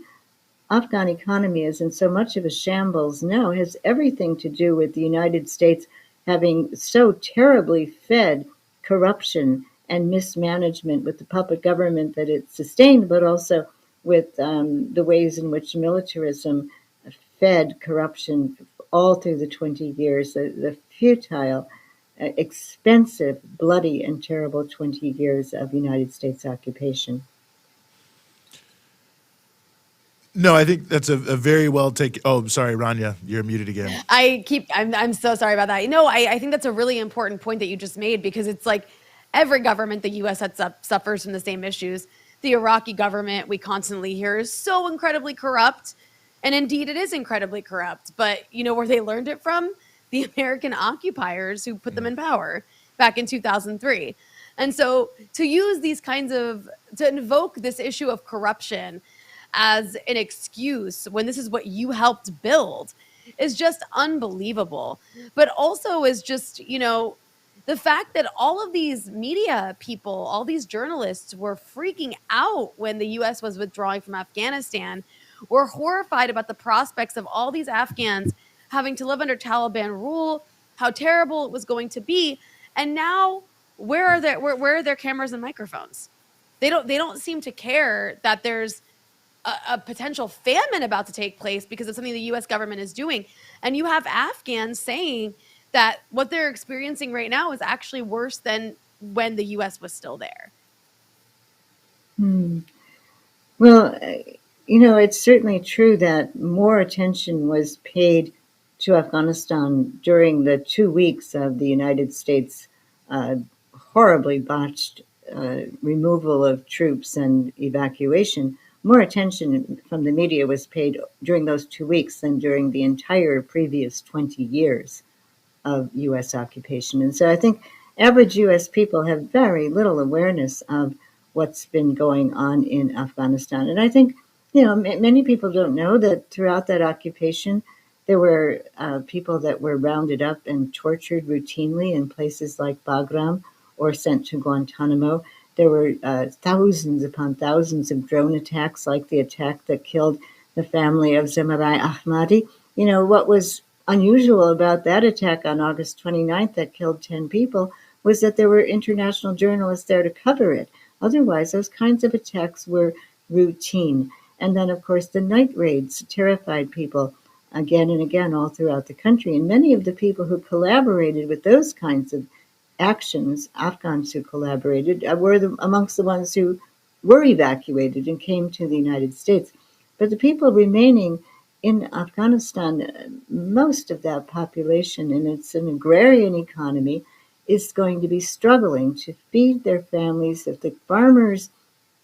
Afghan economy is in so much of a shambles now has everything to do with the United States having so terribly fed corruption and mismanagement with the puppet government that it sustained, but also with the ways in which militarism fed corruption all through the 20 years, the futile, expensive, bloody, and terrible 20 years of United States occupation. No, I think that's a very well taken. Oh, sorry, Rania, you're muted again. I'm so sorry about that. I think that's a really important point that you just made because it's like every government the U.S. sets up suffers from the same issues. The Iraqi government, we constantly hear, is so incredibly corrupt. And indeed, it is incredibly corrupt. But where they learned it from? The American occupiers who put them in power back in 2003. And so to use to invoke this issue of corruption as an excuse when this is what you helped build is just unbelievable. But also is just, the fact that all of these media people, all these journalists were freaking out when the U.S. was withdrawing from Afghanistan, were horrified about the prospects of all these Afghans having to live under Taliban rule, how terrible it was going to be. And now where are their cameras and microphones? They don't seem to care that there's a potential famine about to take place because of something the U.S. government is doing. And you have Afghans saying that what they're experiencing right now is actually worse than when the U.S. was still there. Well, it's certainly true that more attention was paid to Afghanistan during the 2 weeks of the United States horribly botched removal of troops and evacuation. More attention from the media was paid during those 2 weeks than during the entire previous 20 years of U.S. occupation. And so I think average U.S. people have very little awareness of what's been going on in Afghanistan. And I think, many people don't know that throughout that occupation, there were people that were rounded up and tortured routinely in places like Bagram or sent to Guantanamo. There were thousands upon thousands of drone attacks, like the attack that killed the family of Zemarai Ahmadi. What was unusual about that attack on August 29th that killed 10 people was that there were international journalists there to cover it. Otherwise, those kinds of attacks were routine. And then, of course, the night raids terrified people again and again all throughout the country. And many of the people who collaborated with those kinds of actions, Afghans who collaborated, were amongst the ones who were evacuated and came to the United States. But the people remaining in Afghanistan, most of that population, and it's an agrarian economy, is going to be struggling to feed their families. If the farmers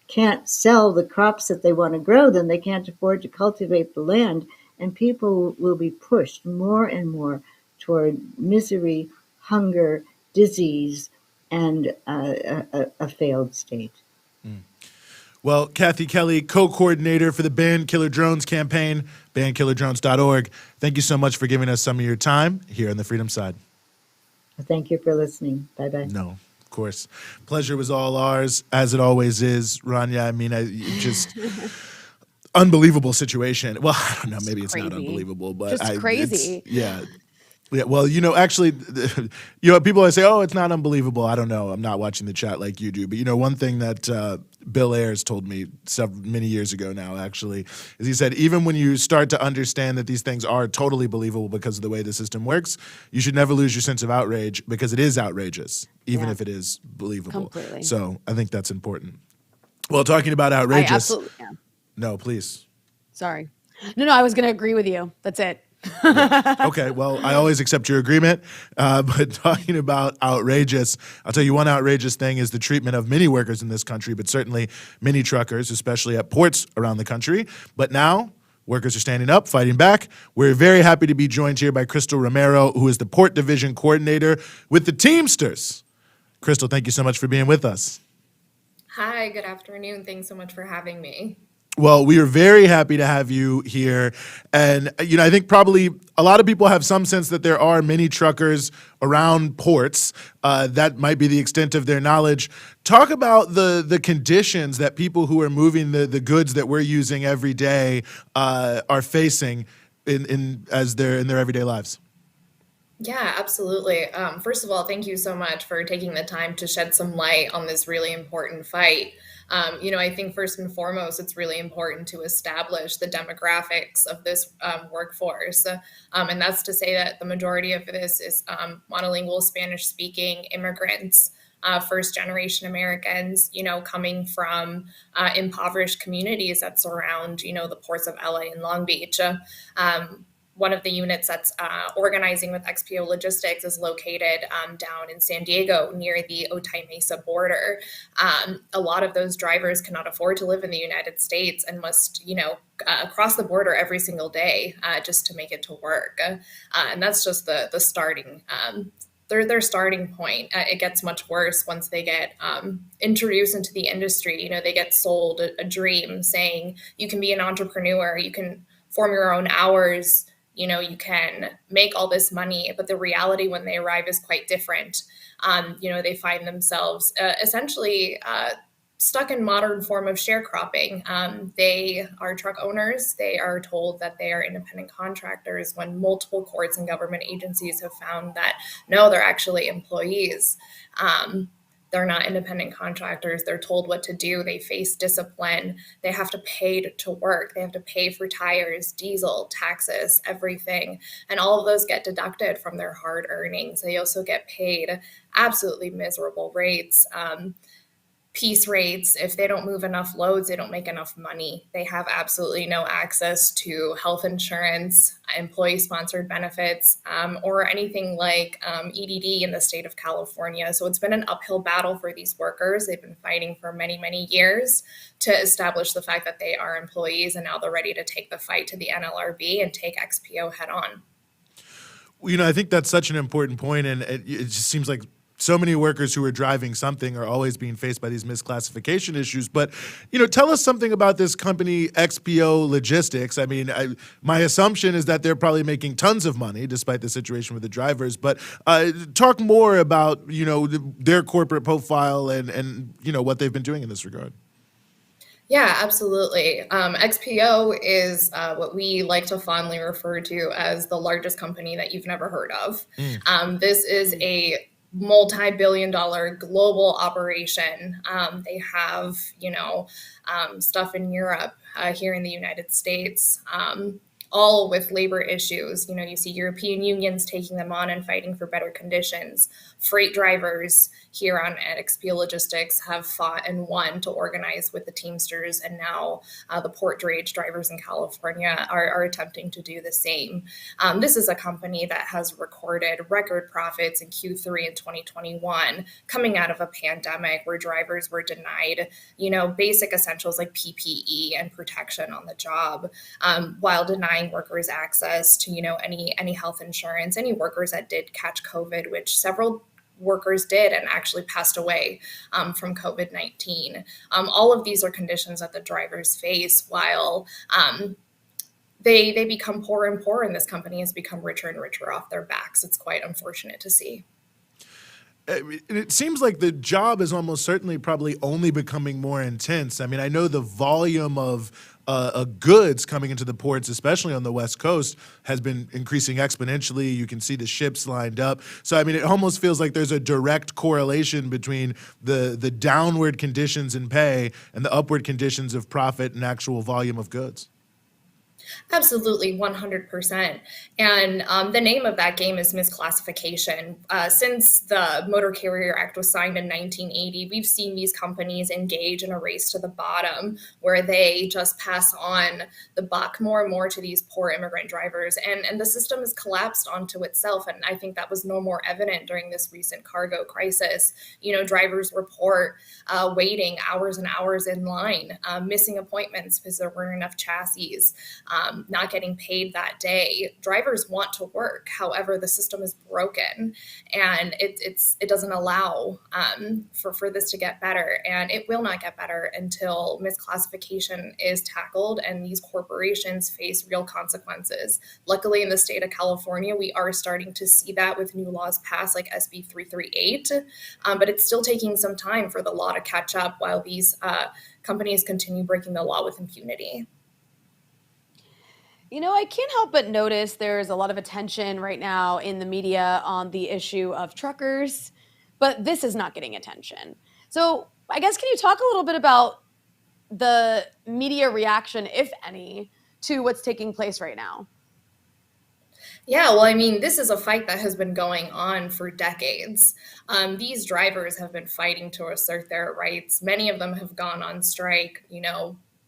can't sell the crops that they want to grow, then they can't afford to cultivate the land, and people will be pushed more and more toward misery, hunger, disease, and a failed state. Well, Kathy Kelly, co-coordinator for the Ban Killer Drones campaign, bankillerdrones.org. Thank you so much for giving us some of your time here on the Freedom Side. Thank you for listening. Bye-bye. No, of course. Pleasure was all ours, as it always is. Rania, I mean, just unbelievable situation. Well, I don't know, maybe it's not unbelievable, but just crazy. Yeah. Yeah, well, actually, people always say, "Oh, it's not unbelievable." I don't know. I'm not watching the chat like you do, but one thing that Bill Ayers told me many years ago now, actually, is he said even when you start to understand that these things are totally believable because of the way the system works, you should never lose your sense of outrage because it is outrageous, even if it is believable. Completely. So I think that's important. Well, talking about outrageous. I absolutely. Yeah. No, please. Sorry. No, I was going to agree with you. That's it. Okay, well, I always accept your agreement, but talking about outrageous, I'll tell you one outrageous thing is the treatment of many workers in this country, but certainly many truckers, especially at ports around the country. But now, workers are standing up, fighting back. We're very happy to be joined here by Crystal Romero, who is the Port Division Coordinator with the Teamsters. Crystal, thank you so much for being with us. Hi, good afternoon. Thanks so much for having me. Well, we are very happy to have you here. And, I think probably a lot of people have some sense that there are many truckers around ports. That might be the extent of their knowledge. Talk about the conditions that people who are moving the goods that we're using every day are facing in their everyday lives. Yeah, absolutely. First of all, thank you so much for taking the time to shed some light on this really important fight. I think first and foremost, it's really important to establish the demographics of this workforce. And that's to say that the majority of this is monolingual Spanish-speaking immigrants, first-generation Americans, coming from impoverished communities that surround, the ports of LA and Long Beach. One of the units that's organizing with Xpo Logistics is located down in San Diego near the Otay Mesa border. A lot of those drivers cannot afford to live in the United States and must, cross the border every single day just to make it to work. And that's just the starting their starting point. It gets much worse once they get introduced into the industry. They get sold a dream saying you can be an entrepreneur, you can form your own hours, you can make all this money, but the reality when they arrive is quite different. They find themselves essentially stuck in modern form of sharecropping. They are truck owners. They are told that they are independent contractors when multiple courts and government agencies have found that no, they're actually employees. They're not independent contractors. They're told what to do. They face discipline. They have to pay to work. They have to pay for tires, diesel, taxes, everything. And all of those get deducted from their hard earnings. They also get paid absolutely miserable rates. Piece rates. If they don't move enough loads, they don't make enough money. They have absolutely no access to health insurance, employee-sponsored benefits, or anything like EDD in the state of California. So it's been an uphill battle for these workers. They've been fighting for many, many years to establish the fact that they are employees, and now they're ready to take the fight to the NLRB and take XPO head on. I think that's such an important point, and it just seems like so many workers who are driving something are always being faced by these misclassification issues. But, tell us something about this company, Xpo Logistics. I mean, my assumption is that they're probably making tons of money despite the situation with the drivers. But talk more about, their corporate profile and what they've been doing in this regard. Yeah, absolutely. XPO is what we like to fondly refer to as the largest company that you've never heard of. This is a multi-billion-dollar global operation. They have, stuff in Europe, here in the United States, all with labor issues. You see European unions taking them on and fighting for better conditions. Freight drivers here at Xpo Logistics have fought and won to organize with the Teamsters, and now the port drayage drivers in California are attempting to do the same. This is a company that has recorded record profits in Q3 in 2021, coming out of a pandemic where drivers were denied, basic essentials like PPE and protection on the job, while denying workers access to, any health insurance, any workers that did catch COVID, which several workers did and actually passed away from COVID-19. All of these are conditions that the drivers face while they become poorer and poorer, and this company has become richer and richer off their backs. It's quite unfortunate to see. It seems like the job is almost certainly probably only becoming more intense. I mean, I know the volume of goods coming into the ports, especially on the West Coast, has been increasing exponentially. You can see the ships lined up. So, I mean, it almost feels like there's a direct correlation between the downward conditions in pay and the upward conditions of profit and actual volume of goods. Absolutely, 100%. And the name of that game is misclassification. Since the Motor Carrier Act was signed in 1980, we've seen these companies engage in a race to the bottom where they just pass on the buck more and more to these poor immigrant drivers. And the system has collapsed onto itself. And I think that was no more evident during this recent cargo crisis. Drivers report waiting hours and hours in line, missing appointments because there weren't enough chassis. Not getting paid that day. Drivers want to work. However, the system is broken and it doesn't allow for this to get better. And it will not get better until misclassification is tackled and these corporations face real consequences. Luckily, in the state of California, we are starting to see that with new laws passed like SB 338. But it's still taking some time for the law to catch up while these companies continue breaking the law with impunity. I can't help but notice there's a lot of attention right now in the media on the issue of truckers, but this is not getting attention. So I guess, can you talk a little bit about the media reaction, if any, to what's taking place right now? Yeah, well, I mean, this is a fight that has been going on for decades. These drivers have been fighting to assert their rights. Many of them have gone on strike,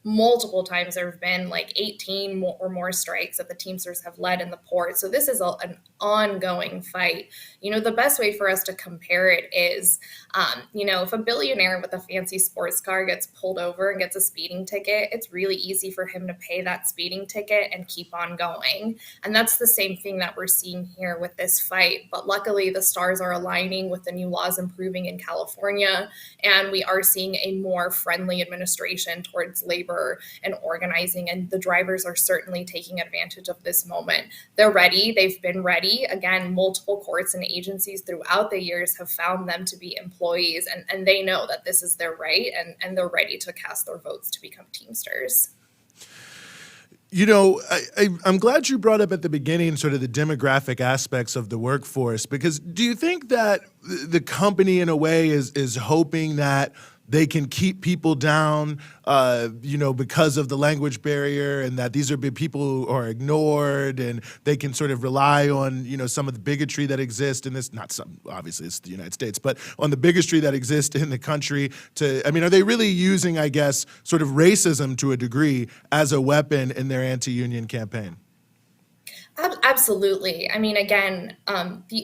multiple times. There have been like 18 or more strikes that the Teamsters have led in the port. So this is an ongoing fight. The best way for us to compare it is, if a billionaire with a fancy sports car gets pulled over and gets a speeding ticket, it's really easy for him to pay that speeding ticket and keep on going. And that's the same thing that we're seeing here with this fight. But luckily, the stars are aligning with the new laws improving in California, and we are seeing a more friendly administration towards labor and organizing, and the drivers are certainly taking advantage of this moment. They're ready. They've been ready. Again, multiple courts and agencies throughout the years have found them to be employees, and they know that this is their right, and they're ready to cast their votes to become Teamsters. I'm glad you brought up at the beginning sort of the demographic aspects of the workforce, because do you think that the company in a way is hoping that they can keep people down, because of the language barrier, and that these are people who are ignored, and they can sort of rely on, some of the bigotry that exists in this, not some, obviously it's the United States, but on the bigotry that exists in the country are they really using, I guess, sort of racism to a degree as a weapon in their anti-union campaign? Absolutely. I mean, again,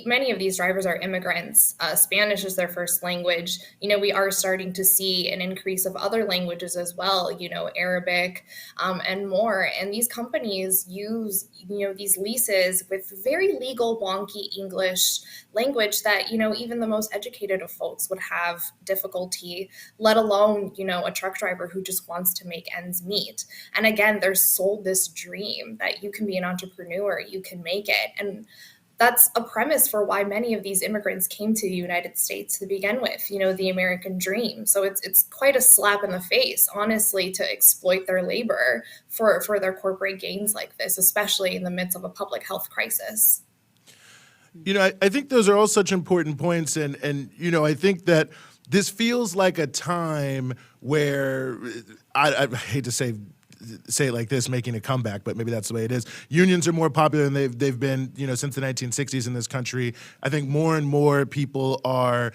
many of these drivers are immigrants. Spanish is their first language. We are starting to see an increase of other languages as well, Arabic and more. And these companies use, these leases with very legal, wonky English language that, even the most educated of folks would have difficulty, let alone, a truck driver who just wants to make ends meet. And again, they're sold this dream that you can be an entrepreneur, you can make it. And that's a premise for why many of these immigrants came to the United States to begin with, the American dream. So it's quite a slap in the face, honestly, to exploit their labor for their corporate gains like this, especially in the midst of a public health crisis. I think those are all such important points. And I think that this feels like a time where, I hate to say it like this, making a comeback, but maybe that's the way it is. Unions are more popular than they've been, since the 1960s in this country. I think more and more people are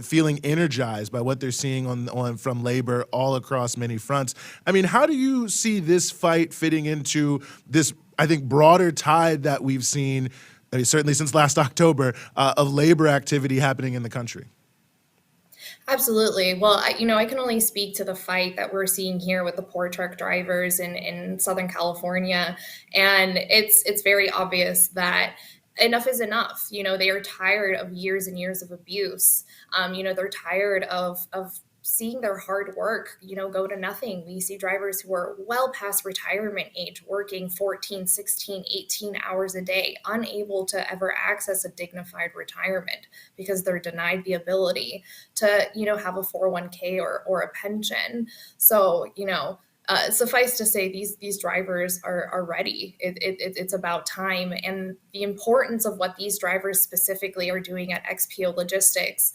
feeling energized by what they're seeing on from labor all across many fronts. I mean, how do you see this fight fitting into this, I think, broader tide that we've seen, certainly since last October, of labor activity happening in the country? Absolutely. Well, I can only speak to the fight that we're seeing here with the poor truck drivers in Southern California. And it's very obvious that enough is enough. They are tired of years and years of abuse. They're tired of seeing their hard work, go to nothing. We see drivers who are well past retirement age working 14, 16, 18 hours a day, unable to ever access a dignified retirement because they're denied the ability to, have a 401k or a pension. So, suffice to say, these drivers are ready. It's about time, and the importance of what these drivers specifically are doing at XPO Logistics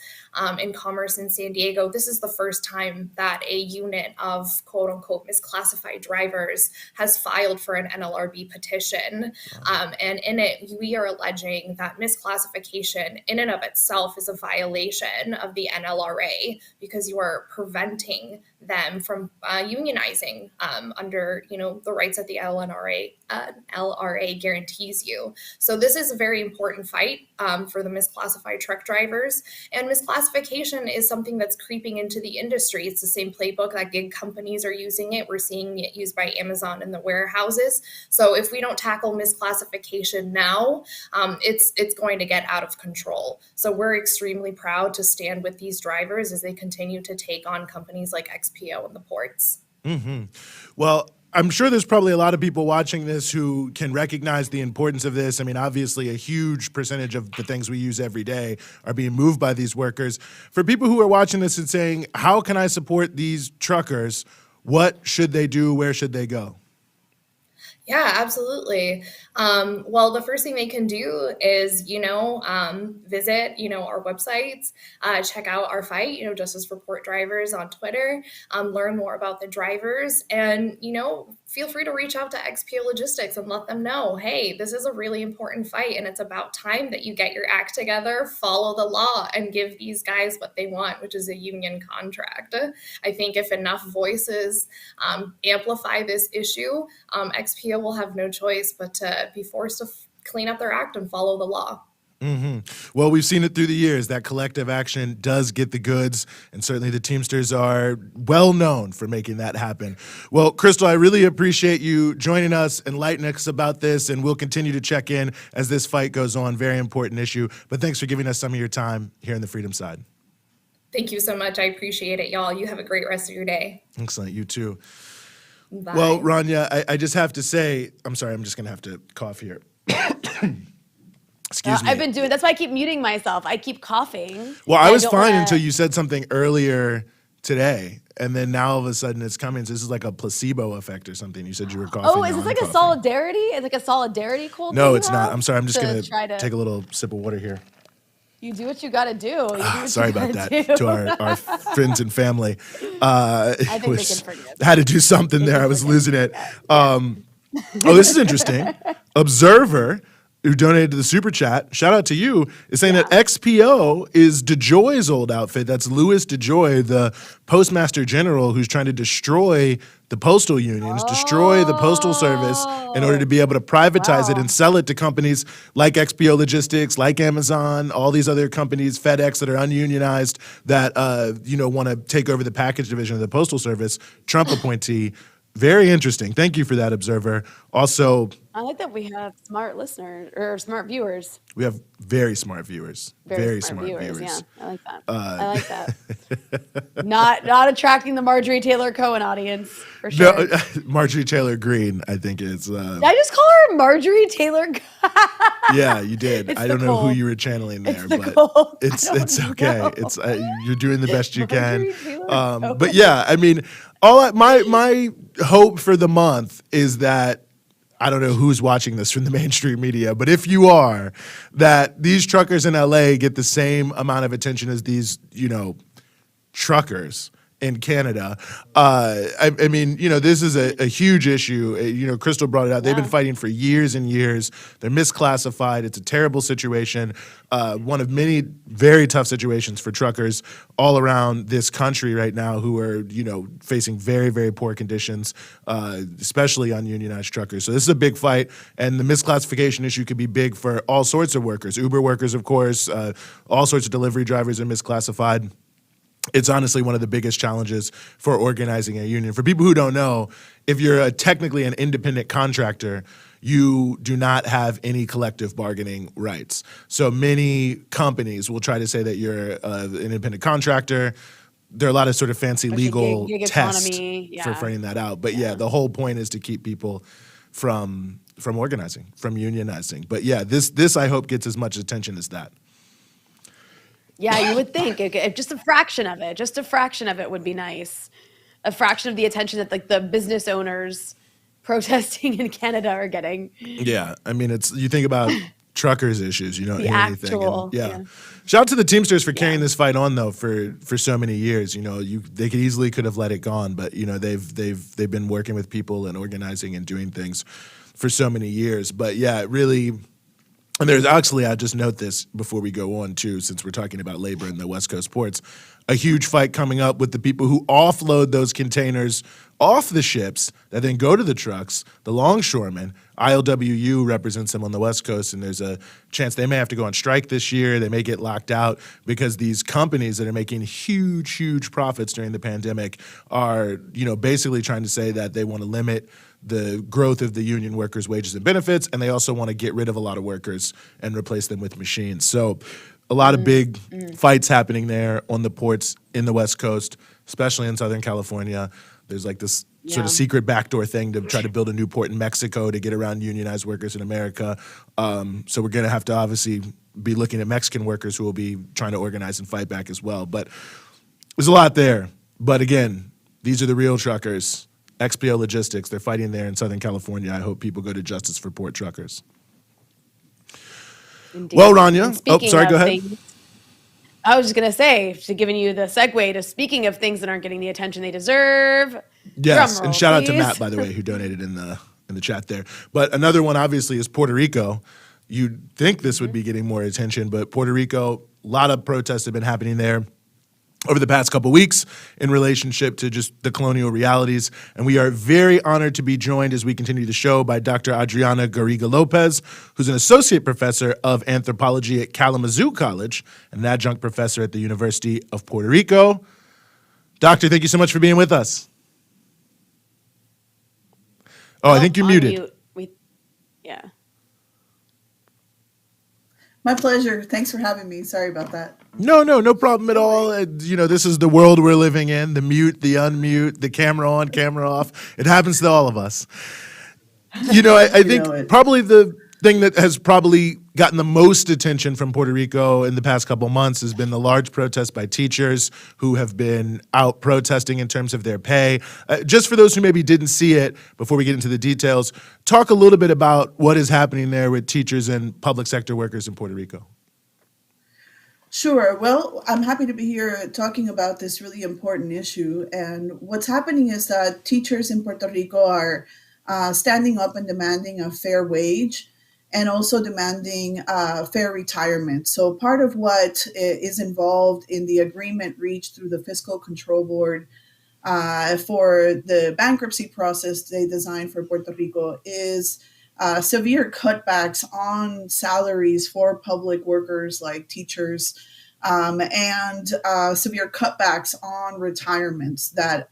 in Commerce in San Diego. This is the first time that a unit of quote unquote misclassified drivers has filed for an NLRB petition. And in it, we are alleging that misclassification in and of itself is a violation of the NLRA because you are preventing them from unionizing under, the rights that the LRA guarantees you. So this is a very important fight for the misclassified truck drivers. And misclassification is something that's creeping into the industry. It's the same playbook that gig companies are using it. We're seeing it used by Amazon in the warehouses. So if we don't tackle misclassification now, it's going to get out of control. So we're extremely proud to stand with these drivers as they continue to take on companies like XPO and the ports. Mm-hmm. Well, I'm sure there's probably a lot of people watching this who can recognize the importance of this. I mean, obviously, a huge percentage of the things we use every day are being moved by these workers. For people who are watching this and saying, how can I support these truckers? What should they do? Where should they go? Yeah, absolutely. Well, the first thing they can do is, visit, our websites, check out our fight, Justice for Port Drivers on Twitter, learn more about the drivers, and, feel free to reach out to XPO Logistics and let them know, hey, this is a really important fight and it's about time that you get your act together, follow the law, and give these guys what they want, which is a union contract. I think if enough voices amplify this issue, XPO will have no choice but to be forced to clean up their act and follow the law. Mm-hmm. Well, we've seen it through the years that collective action does get the goods, and certainly the Teamsters are well known for making that happen. Well, Crystal, I really appreciate you joining us, enlightening us about this, and we'll continue to check in as this fight goes on. Very important issue, but thanks for giving us some of your time here on the Freedom Side. Thank you so much. I appreciate it, y'all. You have a great rest of your day. Excellent. You too. Bye. Well, Rania, I just have to say, I'm sorry, I'm just going to have to cough here. Excuse me. I've been doing, that's why I keep muting myself. I keep coughing. Well, I was fine until you said something earlier today, and then now all of a sudden it's coming. So this is like a placebo effect or something. You said you were coughing. Oh, is this like a solidarity? It's like a solidarity cold? No, it's not. I'm sorry. I'm just going to take a little sip of water here. You do what you got to do. Sorry about that to our friends and family. I think they can forgive. Had to do something there. I was losing it. Oh, this is interesting. Observer, who donated to the super chat, shout out to you, is saying that XPO is DeJoy's old outfit. That's Louis DeJoy, the Postmaster General, who's trying to destroy the postal unions, destroy the postal service in order to be able to privatize it and sell it to companies like XPO Logistics, like Amazon, all these other companies, FedEx, that are ununionized, that want to take over the package division of the postal service. Trump appointee. Very interesting. Thank you for that, Observer. Also, I like that we have smart listeners or smart viewers. We have very smart viewers. Very smart viewers. Yeah, I like that. I like that. Not attracting the Marjorie Taylor Cohen audience for sure. No, Marjorie Taylor Greene, I think is. Did I just call her Marjorie Taylor? Yeah, you did. I don't know who you were channeling there, but it's okay. Know. It's you're doing the best you can. But yeah, I mean, my hope for the month is that, I don't know who's watching this from the mainstream media, but if you are, that these truckers in LA get the same amount of attention as these, truckers in Canada. I mean, this is a huge issue. Crystal brought it out. They've been fighting for years and years. They're misclassified. It's a terrible situation. One of many very tough situations for truckers all around this country right now who are, facing very, very poor conditions, especially ununionized truckers. So this is a big fight, and the misclassification issue could be big for all sorts of workers. Uber workers, of course, all sorts of delivery drivers are misclassified. It's honestly one of the biggest challenges for organizing a union. For people who don't know, if you're technically an independent contractor, you do not have any collective bargaining rights. So many companies will try to say that you're an independent contractor. There are a lot of sort of fancy legal tests for finding that out. But yeah, the whole point is to keep people from organizing, from unionizing. But yeah, this I hope gets as much attention as that. Yeah, you would think just a fraction of it would be nice. a fraction of the attention that like the business owners protesting in Canada are getting. Yeah, I mean, you think about truckers' issues, you don't The hear anything. actual, And, yeah. Shout out to the Teamsters for carrying this fight on though for so many years. You know, they could have let it gone, but you know they've been working with people and organizing and doing things for so many years. But yeah, it really. And there's actually, I'll just note this before we go on too, since we're talking about labor in the West Coast ports, a huge fight coming up with the people who offload those containers off the ships that then go to the trucks, the longshoremen. ILWU represents them on the West Coast, and there's a chance they may have to go on strike this year. They may get locked out because these companies that are making huge, huge profits during the pandemic are, you know, basically trying to say that they want to limit the growth of the union workers' wages and benefits, and they also want to get rid of a lot of workers and replace them with machines. So a lot of big fights happening there on the ports in the West Coast, especially in Southern California. There's like this sort of secret backdoor thing to try to build a new port in Mexico to get around unionized workers in America. So we're going to have to obviously be looking at Mexican workers who will be trying to organize and fight back as well. But there's a lot there. But again, these are the real truckers. Xpo Logistics, they're fighting there in Southern California. I hope people go to justice for port truckers. Indeed. Well, Rania. Oh, sorry, go ahead. I was just going to say, giving you the segue to speaking of things that aren't getting the attention they deserve. Yes, and shout out to please. Matt, by the way, who donated in the chat there. But another one, obviously, is Puerto Rico. You'd think this would be getting more attention, but Puerto Rico, a lot of protests have been happening there over the past couple weeks in relationship to just the colonial realities. And we are very honored to be joined as we continue the show by Dr. Adriana Garriga Lopez, who's an associate professor of anthropology at Kalamazoo College and an adjunct professor at the University of Puerto Rico. Doctor, thank you so much for being with us. Oh, I think you're muted. Yeah. My pleasure. Thanks for having me. Sorry about that. No problem at all. You know, this is the world we're living in, the mute, the unmute, the camera on, camera off. It happens to all of us. You know, I think probably the thing that has probably gotten the most attention from Puerto Rico in the past couple months has been the large protest by teachers who have been out protesting in terms of their pay. Just for those who maybe didn't see it, before we get into the details, talk a little bit about what is happening there with teachers and public sector workers in Puerto Rico. Sure. Well, I'm happy to be here talking about this really important issue. And what's happening is that teachers in Puerto Rico are standing up and demanding a fair wage and also demanding fair retirement. So part of what is involved in the agreement reached through the Fiscal Control Board for the bankruptcy process they designed for Puerto Rico is severe cutbacks on salaries for public workers like teachers and severe cutbacks on retirements that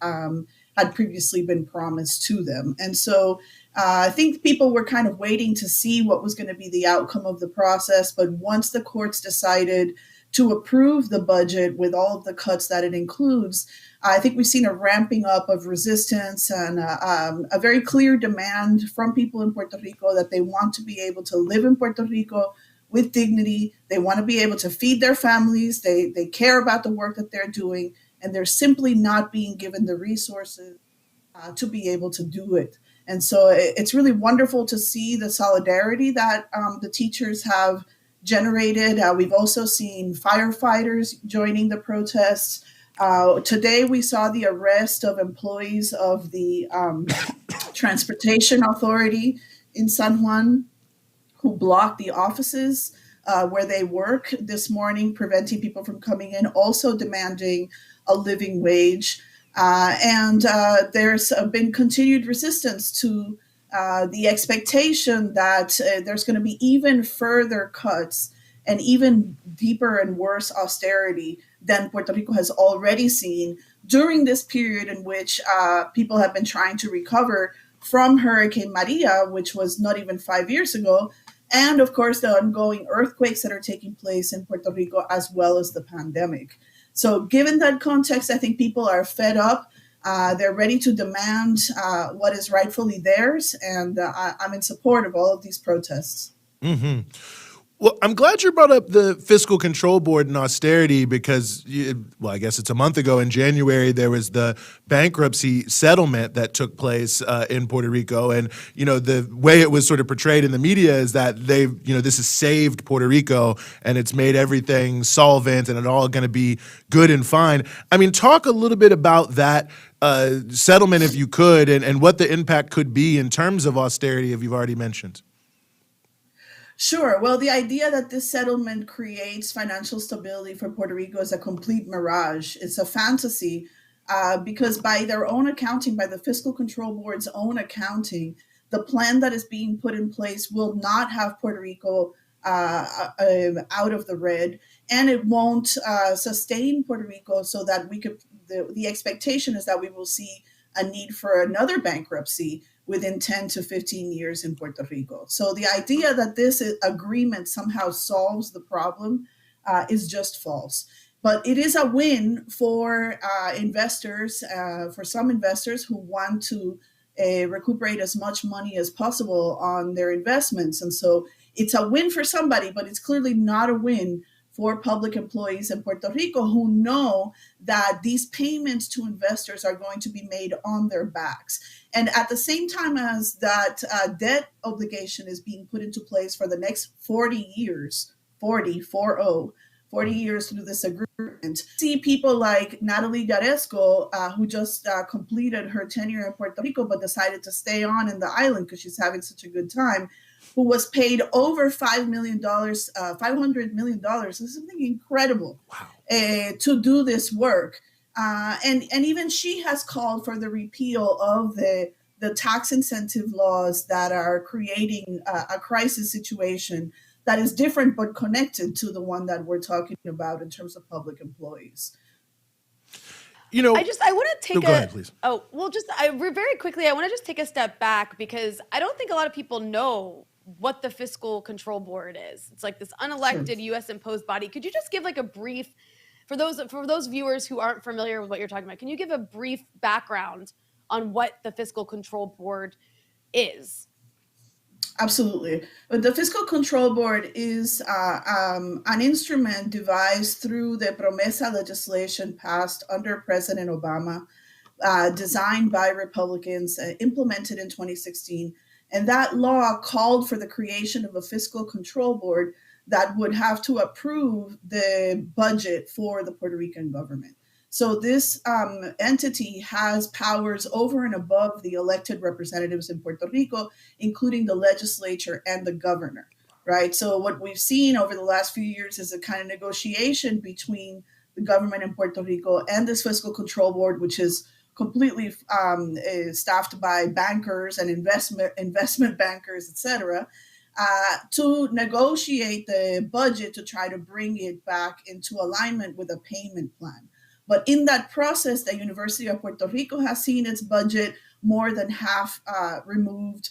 had previously been promised to them. And so I think people were kind of waiting to see what was going to be the outcome of the process. But once the courts decided to approve the budget with all of the cuts that it includes, I think we've seen a ramping up of resistance and a very clear demand from people in Puerto Rico that they want to be able to live in Puerto Rico with dignity. They want to be able to feed their families. They care about the work that they're doing, and they're simply not being given the resources to be able to do it. And so it's really wonderful to see the solidarity that the teachers have generated. We've also seen firefighters joining the protests. Today, we saw the arrest of employees of the Transportation Authority in San Juan who blocked the offices where they work this morning, preventing people from coming in, also demanding a living wage. And there's been continued resistance to the expectation that there's going to be even further cuts and even deeper and worse austerity than Puerto Rico has already seen during this period in which people have been trying to recover from Hurricane Maria, which was not even 5 years ago, and of course the ongoing earthquakes that are taking place in Puerto Rico, as well as the pandemic. So given that context, I think people are fed up. They're ready to demand what is rightfully theirs, and I'm in support of all of these protests. Mm-hmm. Well, I'm glad you brought up the Fiscal Control Board and austerity because, I guess it's a month ago in January, there was the bankruptcy settlement that took place in Puerto Rico. And, the way it was sort of portrayed in the media is that this has saved Puerto Rico and it's made everything solvent and it's all going to be good and fine. I mean, talk a little bit about that settlement, if you could, and what the impact could be in terms of austerity, if you've already mentioned. Sure. Well, the idea that this settlement creates financial stability for Puerto Rico is a complete mirage. It's a fantasy because by their own accounting, by the Fiscal Control Board's own accounting, the plan that is being put in place will not have Puerto Rico out of the red, and it won't sustain Puerto Rico so that the expectation is that we will see a need for another bankruptcy within 10 to 15 years in Puerto Rico. So the idea that this agreement somehow solves the problem is just false. But it is a win for investors, for some investors who want to recuperate as much money as possible on their investments. And so it's a win for somebody, but it's clearly not a win for public employees in Puerto Rico who know that these payments to investors are going to be made on their backs. And at the same time as that debt obligation is being put into place for the next 40 years, 40 years through this agreement, see people like Natalie Yaresco, who just completed her tenure in Puerto Rico, but decided to stay on in the island because she's having such a good time, who was paid over $500 million. This is something incredible to do this work. And even she has called for the repeal of the tax incentive laws that are creating a crisis situation that is different but connected to the one that we're talking about in terms of public employees. I want to take go ahead, please. Very quickly, I want to just take a step back because I don't think a lot of people know what the Fiscal Control Board is. It's like this unelected U.S. imposed body. Could you just give like a brief, for those viewers who aren't familiar with what you're talking about, can you give a brief background on what the Fiscal Control Board is? Absolutely. But the Fiscal Control Board is an instrument devised through the Promesa legislation passed under President Obama, designed by Republicans, implemented in 2016. And that law called for the creation of a Fiscal Control Board that would have to approve the budget for the Puerto Rican government. So this entity has powers over and above the elected representatives in Puerto Rico, including the legislature and the governor, right? So what we've seen over the last few years is a kind of negotiation between the government in Puerto Rico and this Fiscal Control Board, which is completely staffed by bankers and investment bankers, et cetera, to negotiate the budget to try to bring it back into alignment with a payment plan. But in that process, the University of Puerto Rico has seen its budget more than half removed.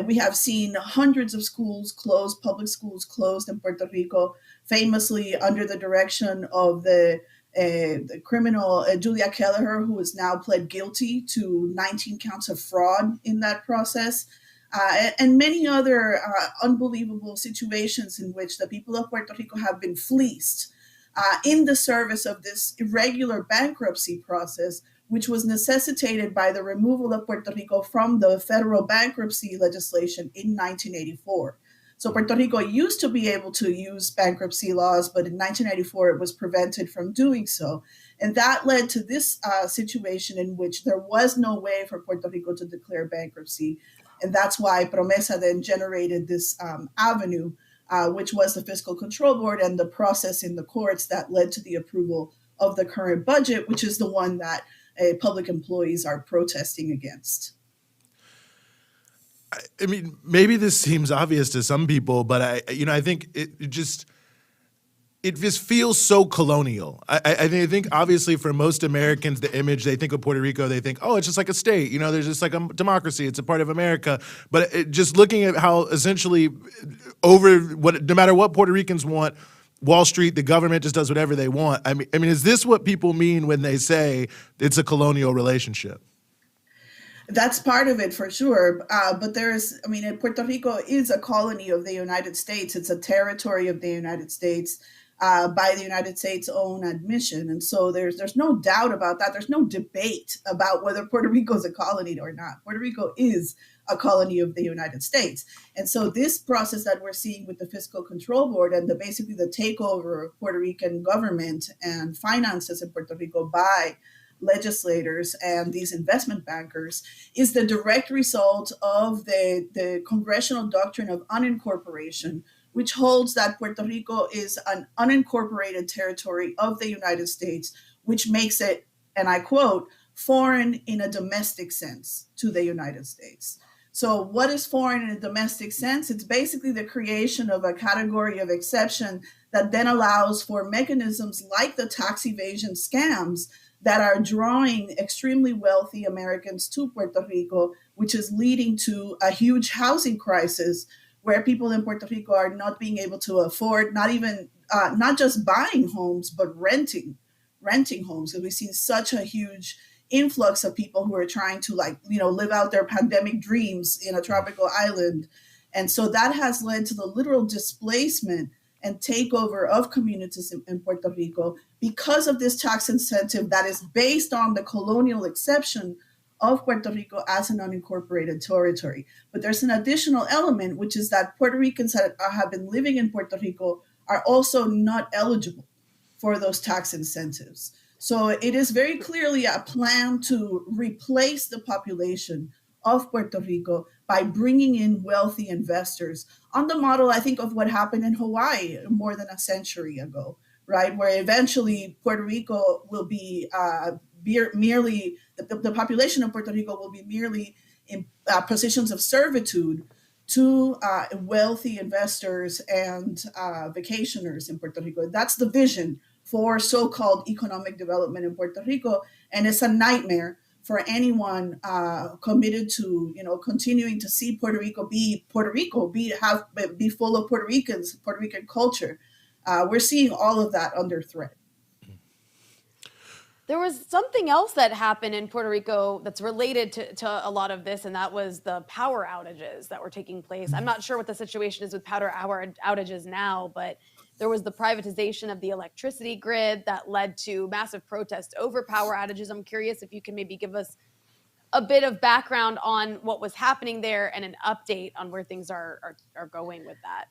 We have seen hundreds of schools closed, public schools closed in Puerto Rico, famously under the direction of the criminal Julia Kelleher, who has now pled guilty to 19 counts of fraud in that process, and many other unbelievable situations in which the people of Puerto Rico have been fleeced in the service of this irregular bankruptcy process, which was necessitated by the removal of Puerto Rico from the federal bankruptcy legislation in 1984. So Puerto Rico used to be able to use bankruptcy laws, but in 1994 it was prevented from doing so. And that led to this situation in which there was no way for Puerto Rico to declare bankruptcy. And that's why Promesa then generated this avenue, which was the Fiscal Control Board and the process in the courts that led to the approval of the current budget, which is the one that public employees are protesting against. I mean, maybe this seems obvious to some people, but I think it just feels so colonial. I think obviously for most Americans, the image they think of Puerto Rico, they think, oh, it's just like a state. There's just like a democracy. It's a part of America. But just looking at how essentially no matter what Puerto Ricans want, Wall Street, the government just does whatever they want. I mean, is this what people mean when they say it's a colonial relationship? That's part of it for sure. But Puerto Rico is a colony of the United States. It's a territory of the United States by the United States' own admission. And so there's no doubt about that. There's no debate about whether Puerto Rico is a colony or not. Puerto Rico is a colony of the United States. And so this process that we're seeing with the Fiscal Control Board and basically the takeover of Puerto Rican government and finances in Puerto Rico by legislators and these investment bankers is the direct result of the congressional doctrine of unincorporation, which holds that Puerto Rico is an unincorporated territory of the United States, which makes it, and I quote, foreign in a domestic sense to the United States. So what is foreign in a domestic sense? It's basically the creation of a category of exception that then allows for mechanisms like the tax evasion scams that are drawing extremely wealthy Americans to Puerto Rico, which is leading to a huge housing crisis where people in Puerto Rico are not being able to afford, not just buying homes, but renting homes. Because we've seen such a huge influx of people who are trying to live out their pandemic dreams in a tropical island. And so that has led to the literal displacement and takeover of communities in Puerto Rico because of this tax incentive that is based on the colonial exception of Puerto Rico as an unincorporated territory. But there's an additional element, which is that Puerto Ricans that have been living in Puerto Rico are also not eligible for those tax incentives. So it is very clearly a plan to replace the population of Puerto Rico by bringing in wealthy investors on the model, I think, of what happened in Hawaii more than a century ago, right? Where eventually Puerto Rico will be merely, the population of Puerto Rico will be merely in positions of servitude to wealthy investors and vacationers in Puerto Rico. That's the vision for so-called economic development in Puerto Rico. And it's a nightmare for anyone committed to, continuing to see Puerto Rico, be full of Puerto Ricans, Puerto Rican culture. We're seeing all of that under threat. There was something else that happened in Puerto Rico that's related to a lot of this, and that was the power outages that were taking place. I'm not sure what the situation is with power outages now, but there was the privatization of the electricity grid that led to massive protests over power outages. I'm curious if you can maybe give us a bit of background on what was happening there and an update on where things are going with that.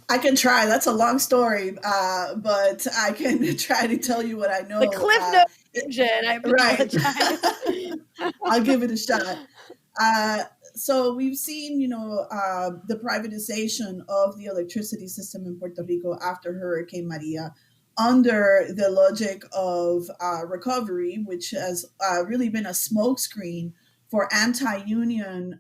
I can try. That's a long story, but I can try to tell you what I know. The Cliff Notes version. I apologize. Right. I'll give it a shot. So we've seen, the privatization of the electricity system in Puerto Rico after Hurricane Maria under the logic of recovery, which has really been a smokescreen for anti-union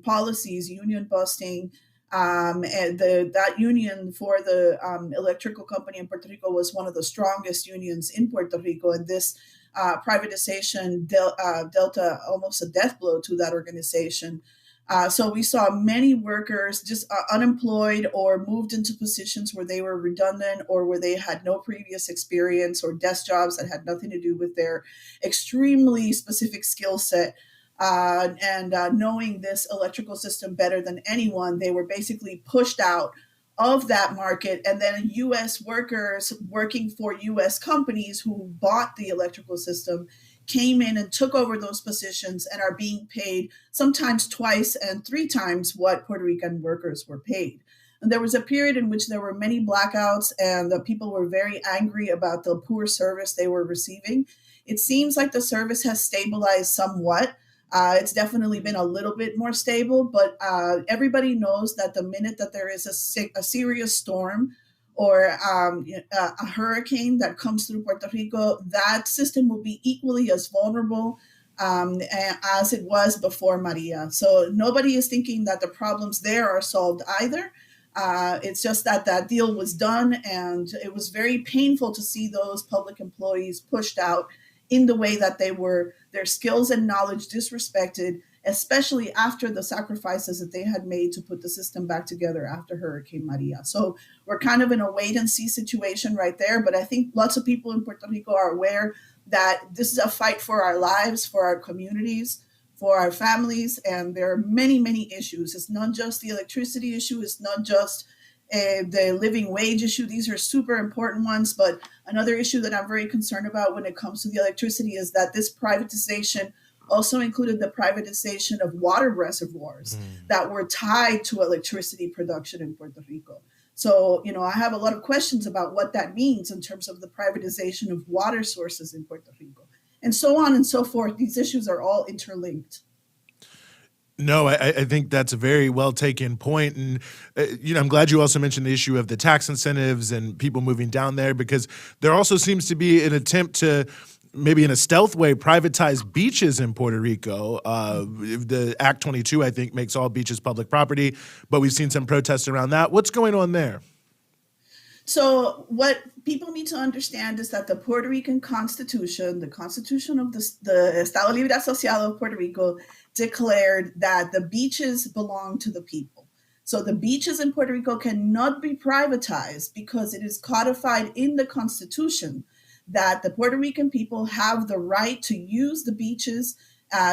policies, union busting. And that union for the electrical company in Puerto Rico was one of the strongest unions in Puerto Rico. And this privatization dealt almost a death blow to that organization. So we saw many workers just unemployed or moved into positions where they were redundant or where they had no previous experience or desk jobs that had nothing to do with their extremely specific skill set. And knowing this electrical system better than anyone, they were basically pushed out of that market. And then U.S. workers working for U.S. companies who bought the electrical system came in and took over those positions and are being paid sometimes twice and three times what Puerto Rican workers were paid. And there was a period in which there were many blackouts and the people were very angry about the poor service they were receiving. It seems like the service has stabilized somewhat. It's definitely been a little bit more stable, but everybody knows that the minute that there is a serious storm or a hurricane that comes through Puerto Rico, that system will be equally as vulnerable as it was before Maria. So nobody is thinking that the problems there are solved either. It's just that that deal was done, and it was very painful to see those public employees pushed out in the way that they were, their skills and knowledge disrespected, especially after the sacrifices that they had made to put the system back together after Hurricane Maria. So we're kind of in a wait and see situation right there. But I think lots of people in Puerto Rico are aware that this is a fight for our lives, for our communities, for our families. And there are many, many issues. It's not just the electricity issue. It's not just the living wage issue. These are super important ones. But another issue that I'm very concerned about when it comes to the electricity is that this privatization also included the privatization of water reservoirs that were tied to electricity production in Puerto Rico. So, I have a lot of questions about what that means in terms of the privatization of water sources in Puerto Rico, and so on and so forth. These issues are all interlinked. No, I think that's a very well taken point. And, I'm glad you also mentioned the issue of the tax incentives and people moving down there, because there also seems to be an attempt to maybe in a stealth way privatize beaches in Puerto Rico. The Act 22, I think, makes all beaches public property, but we've seen some protests around that. What's going on there? So what people need to understand is that the Puerto Rican Constitution, the Constitution of the Estado Libre Asociado of Puerto Rico, declared that the beaches belong to the people. So the beaches in Puerto Rico cannot be privatized because it is codified in the Constitution that the Puerto Rican people have the right to use the beaches,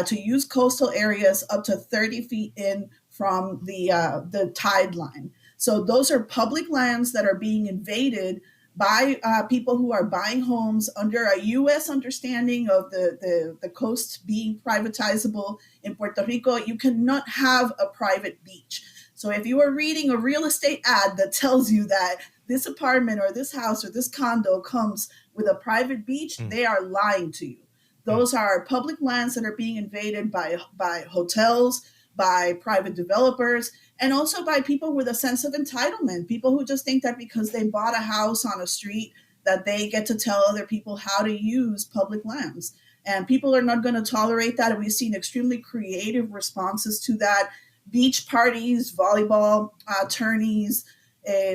to use coastal areas up to 30 feet in from the tide line. So those are public lands that are being invaded by people who are buying homes under a U.S. understanding of the coast being privatizable in Puerto Rico. You cannot have a private beach. So if you are reading a real estate ad that tells you that this apartment or this house or this condo comes with a private beach, they are lying to you. Those are public lands that are being invaded by hotels, by private developers, and also by people with a sense of entitlement, people who just think that because they bought a house on a street that they get to tell other people how to use public lands. And people are not going to tolerate that. And we've seen extremely creative responses to that. Beach parties, volleyball tourneys,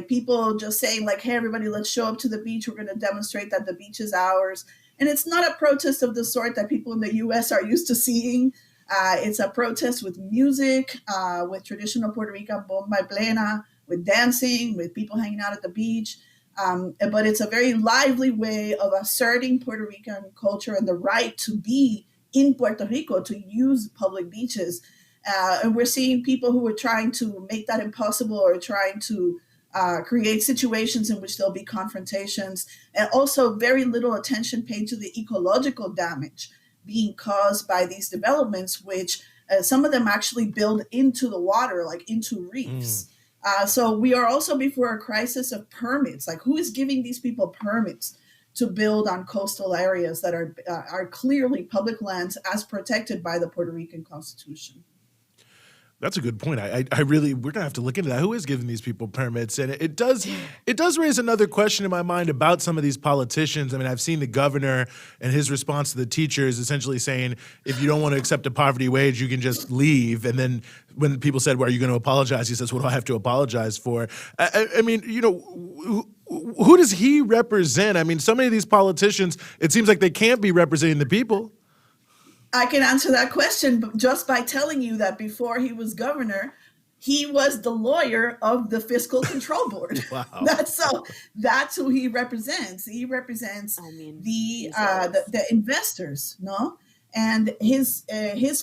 people just saying like, hey, everybody, let's show up to the beach. We're going to demonstrate that the beach is ours. And it's not a protest of the sort that people in the U.S. are used to seeing. It's a protest with music, with traditional Puerto Rican bomba y plena, with dancing, with people hanging out at the beach. But it's a very lively way of asserting Puerto Rican culture and the right to be in Puerto Rico, to use public beaches. And we're seeing people who are trying to make that impossible or trying to create situations in which there'll be confrontations, and also very little attention paid to the ecological damage being caused by these developments, which some of them actually build into the water, like into reefs. So we are also before a crisis of permits. Like, who is giving these people permits to build on coastal areas that are clearly public lands as protected by the Puerto Rican Constitution? That's a good point. I really, we're gonna have to look into that. Who is giving these people permits? And it does raise another question in my mind about some of these politicians. I mean, I've seen the governor and his response to the teachers essentially saying, if you don't want to accept a poverty wage, you can just leave. And then when people said, well, are you going to apologize? He says, what do I have to apologize for? I mean, who does he represent? I mean, so many of these politicians, it seems like they can't be representing the people. I can answer that question just by telling you that before he was governor, he was the lawyer of the Fiscal Control Board. Wow. That's who he represents. He represents the investors, no? And his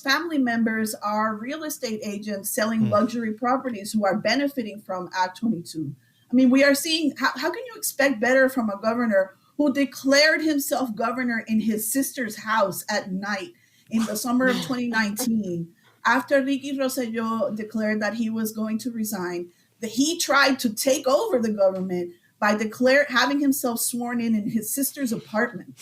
family members are real estate agents selling luxury properties who are benefiting from Act 22. I mean, we are seeing, how can you expect better from a governor who declared himself governor in his sister's house at night in the summer of 2019, after Ricky Rosselló declared that he was going to resign, that he tried to take over the government by having himself sworn in his sister's apartment.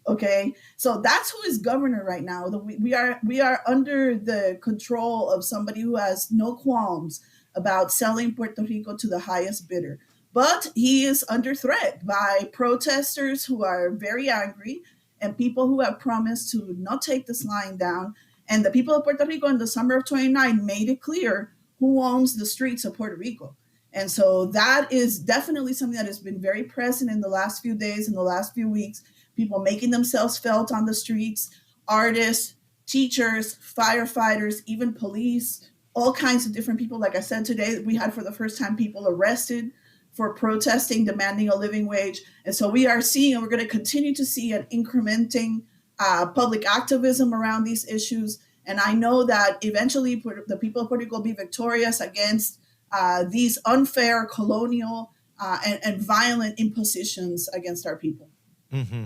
Okay, so that's who is governor right now. We are under the control of somebody who has no qualms about selling Puerto Rico to the highest bidder. But he is under threat by protesters who are very angry, and people who have promised to not take this lying down. And the people of Puerto Rico in the summer of 29 made it clear who owns the streets of Puerto Rico. And so that is definitely something that has been very present in the last few days, in the last few weeks, people making themselves felt on the streets, artists, teachers, firefighters, even police, all kinds of different people. Like I said today, we had for the first time people arrested for protesting, demanding a living wage. And so we are seeing, and we're going to continue to see, an incrementing public activism around these issues. And I know that eventually the people of Puerto Rico will be victorious against these unfair colonial and violent impositions against our people. Mm-hmm.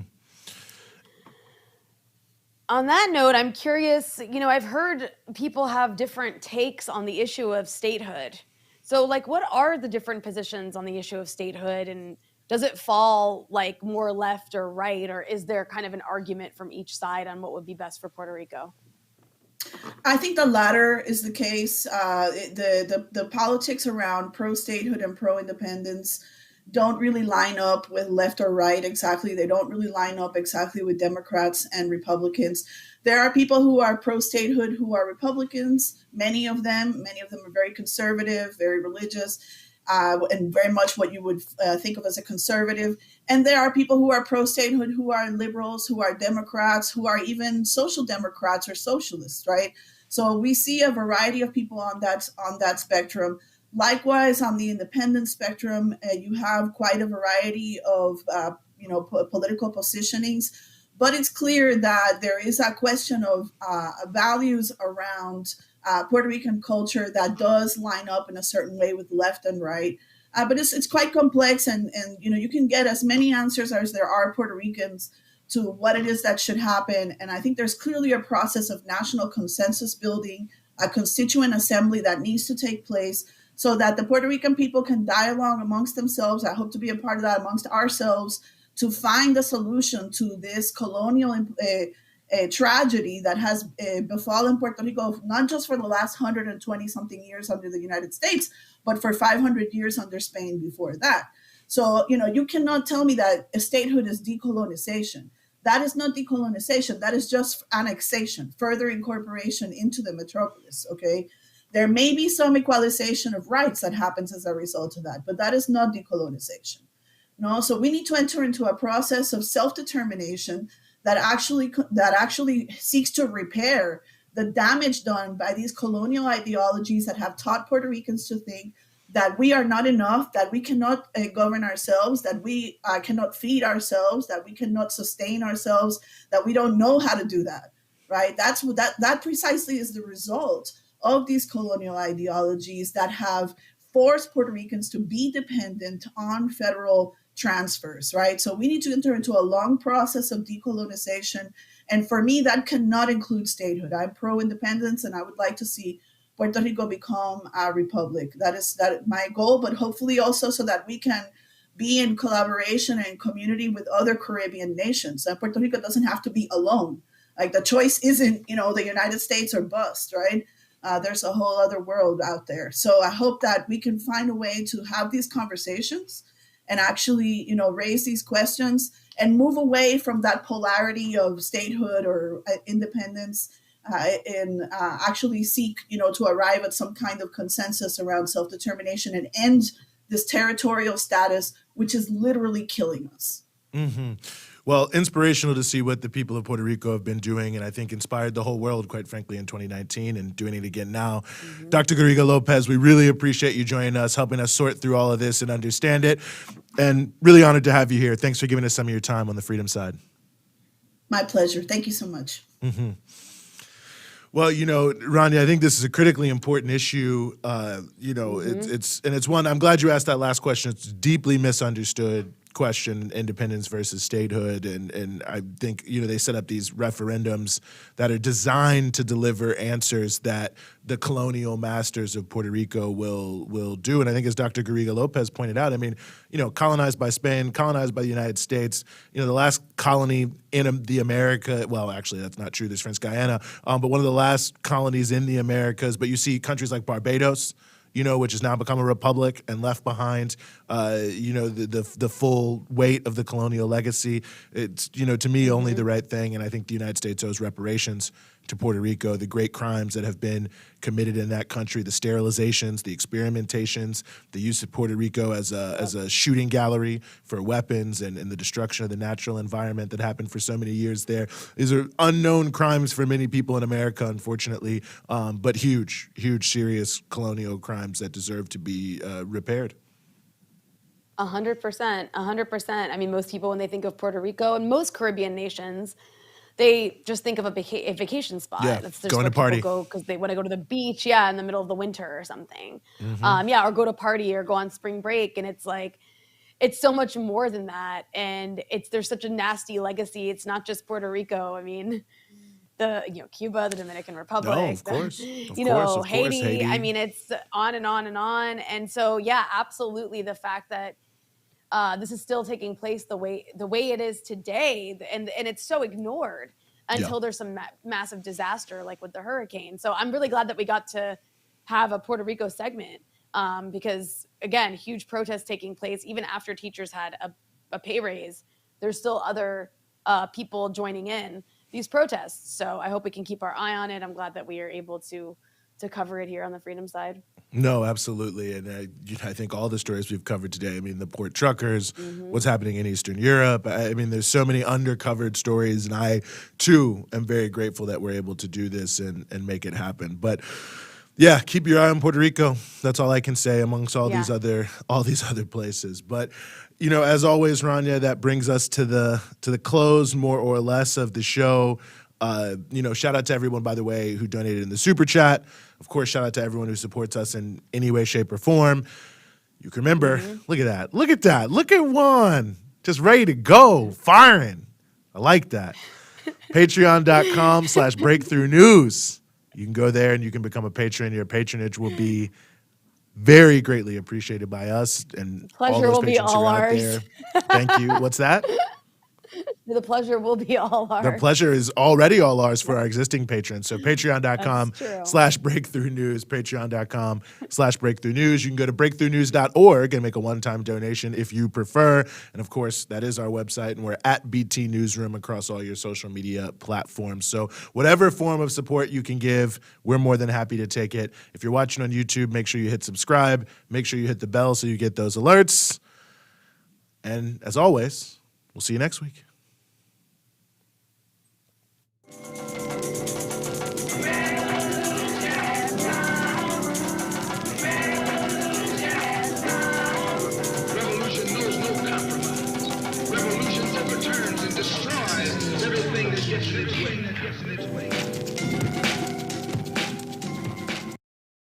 On that note, I'm curious, I've heard people have different takes on the issue of statehood. So, what are the different positions on the issue of statehood, and does it fall more left or right, or is there kind of an argument from each side on what would be best for Puerto Rico? I think the latter is the case. The politics around pro-statehood and pro-independence don't really line up with left or right exactly. They don't really line up exactly with Democrats and Republicans. There are people who are pro-statehood who are Republicans. Many of them are very conservative, very religious, and very much what you would think of as a conservative. And there are people who are pro-statehood who are liberals, who are Democrats, who are even social democrats or socialists, right? So we see a variety of people on that spectrum. Likewise, on the independent spectrum, you have quite a variety of political positionings. But it's clear that there is a question of values around Puerto Rican culture that does line up in a certain way with left and right. But it's quite complex, and you can get as many answers as there are Puerto Ricans to what it is that should happen. And I think there's clearly a process of national consensus building, a constituent assembly that needs to take place so that the Puerto Rican people can dialogue amongst themselves. I hope to be a part of that amongst ourselves to find a solution to this colonial tragedy that has befallen Puerto Rico, not just for the last 120 something years under the United States, but for 500 years under Spain before that. So, you cannot tell me that a statehood is decolonization. That is not decolonization. That is just annexation, further incorporation into the metropolis, okay? There may be some equalization of rights that happens as a result of that, but that is not decolonization. No, so we need to enter into a process of self-determination that actually seeks to repair the damage done by these colonial ideologies that have taught Puerto Ricans to think that we are not enough, that we cannot govern ourselves, that we cannot feed ourselves, that we cannot sustain ourselves, that we don't know how to do that, right? That precisely is the result of these colonial ideologies that have forced Puerto Ricans to be dependent on federal transfers, right? So we need to enter into a long process of decolonization. And for me, that cannot include statehood. I'm pro-independence, and I would like to see Puerto Rico become a republic. That is my goal, but hopefully also so that we can be in collaboration and community with other Caribbean nations. And Puerto Rico doesn't have to be alone. The choice isn't, the United States or bust, right? There's a whole other world out there. So I hope that we can find a way to have these conversations and actually, raise these questions and move away from that polarity of statehood or independence and actually seek, to arrive at some kind of consensus around self-determination and end this territorial status, which is literally killing us. Mm-hmm. Well, inspirational to see what the people of Puerto Rico have been doing, and I think inspired the whole world, quite frankly, in 2019 and doing it again now. Mm-hmm. Dr. Garriga Lopez, we really appreciate you joining us, helping us sort through all of this and understand it, and really honored to have you here. Thanks for giving us some of your time on the freedom side. My pleasure. Thank you so much. Mm-hmm. Well, Rania, I think this is a critically important issue. Mm-hmm. It's one, I'm glad you asked that last question. It's deeply misunderstood question, independence versus statehood, and I think they set up these referendums that are designed to deliver answers that the colonial masters of Puerto Rico will do. And I think, as Dr. Garriga Lopez pointed out, colonized by Spain, colonized by the United States, the last colony in the America, well, actually that's not true, there's French Guyana, but one of the last colonies in the Americas. But you see countries like Barbados, which has now become a republic and left behind, the full weight of the colonial legacy. It's, to me, only the right thing. And I think the United States owes reparations to Puerto Rico, the great crimes that have been committed in that country, the sterilizations, the experimentations, the use of Puerto Rico as a shooting gallery for weapons, and the destruction of the natural environment that happened for so many years there. These are unknown crimes for many people in America, unfortunately, but huge, serious colonial crimes that deserve to be repaired. 100%. Most people, when they think of Puerto Rico and most Caribbean nations, they just think of a vacation spot. Yeah, That's just going where to party. people go because they want to go to the beach, yeah, in the middle of the winter or something. Mm-hmm. Yeah, or go to party or go on spring break. And it's like, it's so much more than that. And there's such a nasty legacy. It's not just Puerto Rico. I mean, Cuba, the Dominican Republic, No, of course. Haiti. I mean, it's on and on and on. And so, yeah, absolutely. The fact that this is still taking place the way it is today, and it's so ignored until there's some massive disaster like with the hurricane. So I'm really glad that we got to have a Puerto Rico segment because, again, huge protests taking place even after teachers had a pay raise. There's still other people joining in these protests. So I hope we can keep our eye on it. I'm glad that we are able to cover it here on the freedom side. No, absolutely. And I think all the stories we've covered today, I mean, the port truckers, what's happening in Eastern Europe. I mean, there's so many undercovered stories. And I, too, am very grateful that we're able to do this and make it happen. But yeah, keep your eye on Puerto Rico. That's all I can say amongst all these other places. But as always, Rania, that brings us to the close, more or less, of the show. Shout out to everyone, by the way, who donated in the super chat. Of course, shout out to everyone who supports us in any way, shape, or form. You can remember, look at that. Look at Juan. Just ready to go, firing. I like that. Patreon.com/breakthrough news. You can go there and you can become a patron. Your patronage will be very greatly appreciated by us and all Pleasure those will be patrons who all are out ours. there. Thank you. What's that? The pleasure will be all ours. The pleasure is already all ours for our existing patrons. So patreon.com/breakthrough news, patreon.com/breakthrough news. You can go to breakthroughnews.org and make a one-time donation if you prefer. And of course, that is our website, and we're at BT Newsroom across all your social media platforms. So whatever form of support you can give, we're more than happy to take it. If you're watching on YouTube, make sure you hit subscribe. Make sure you hit the bell so you get those alerts. And as always, we'll see you next week.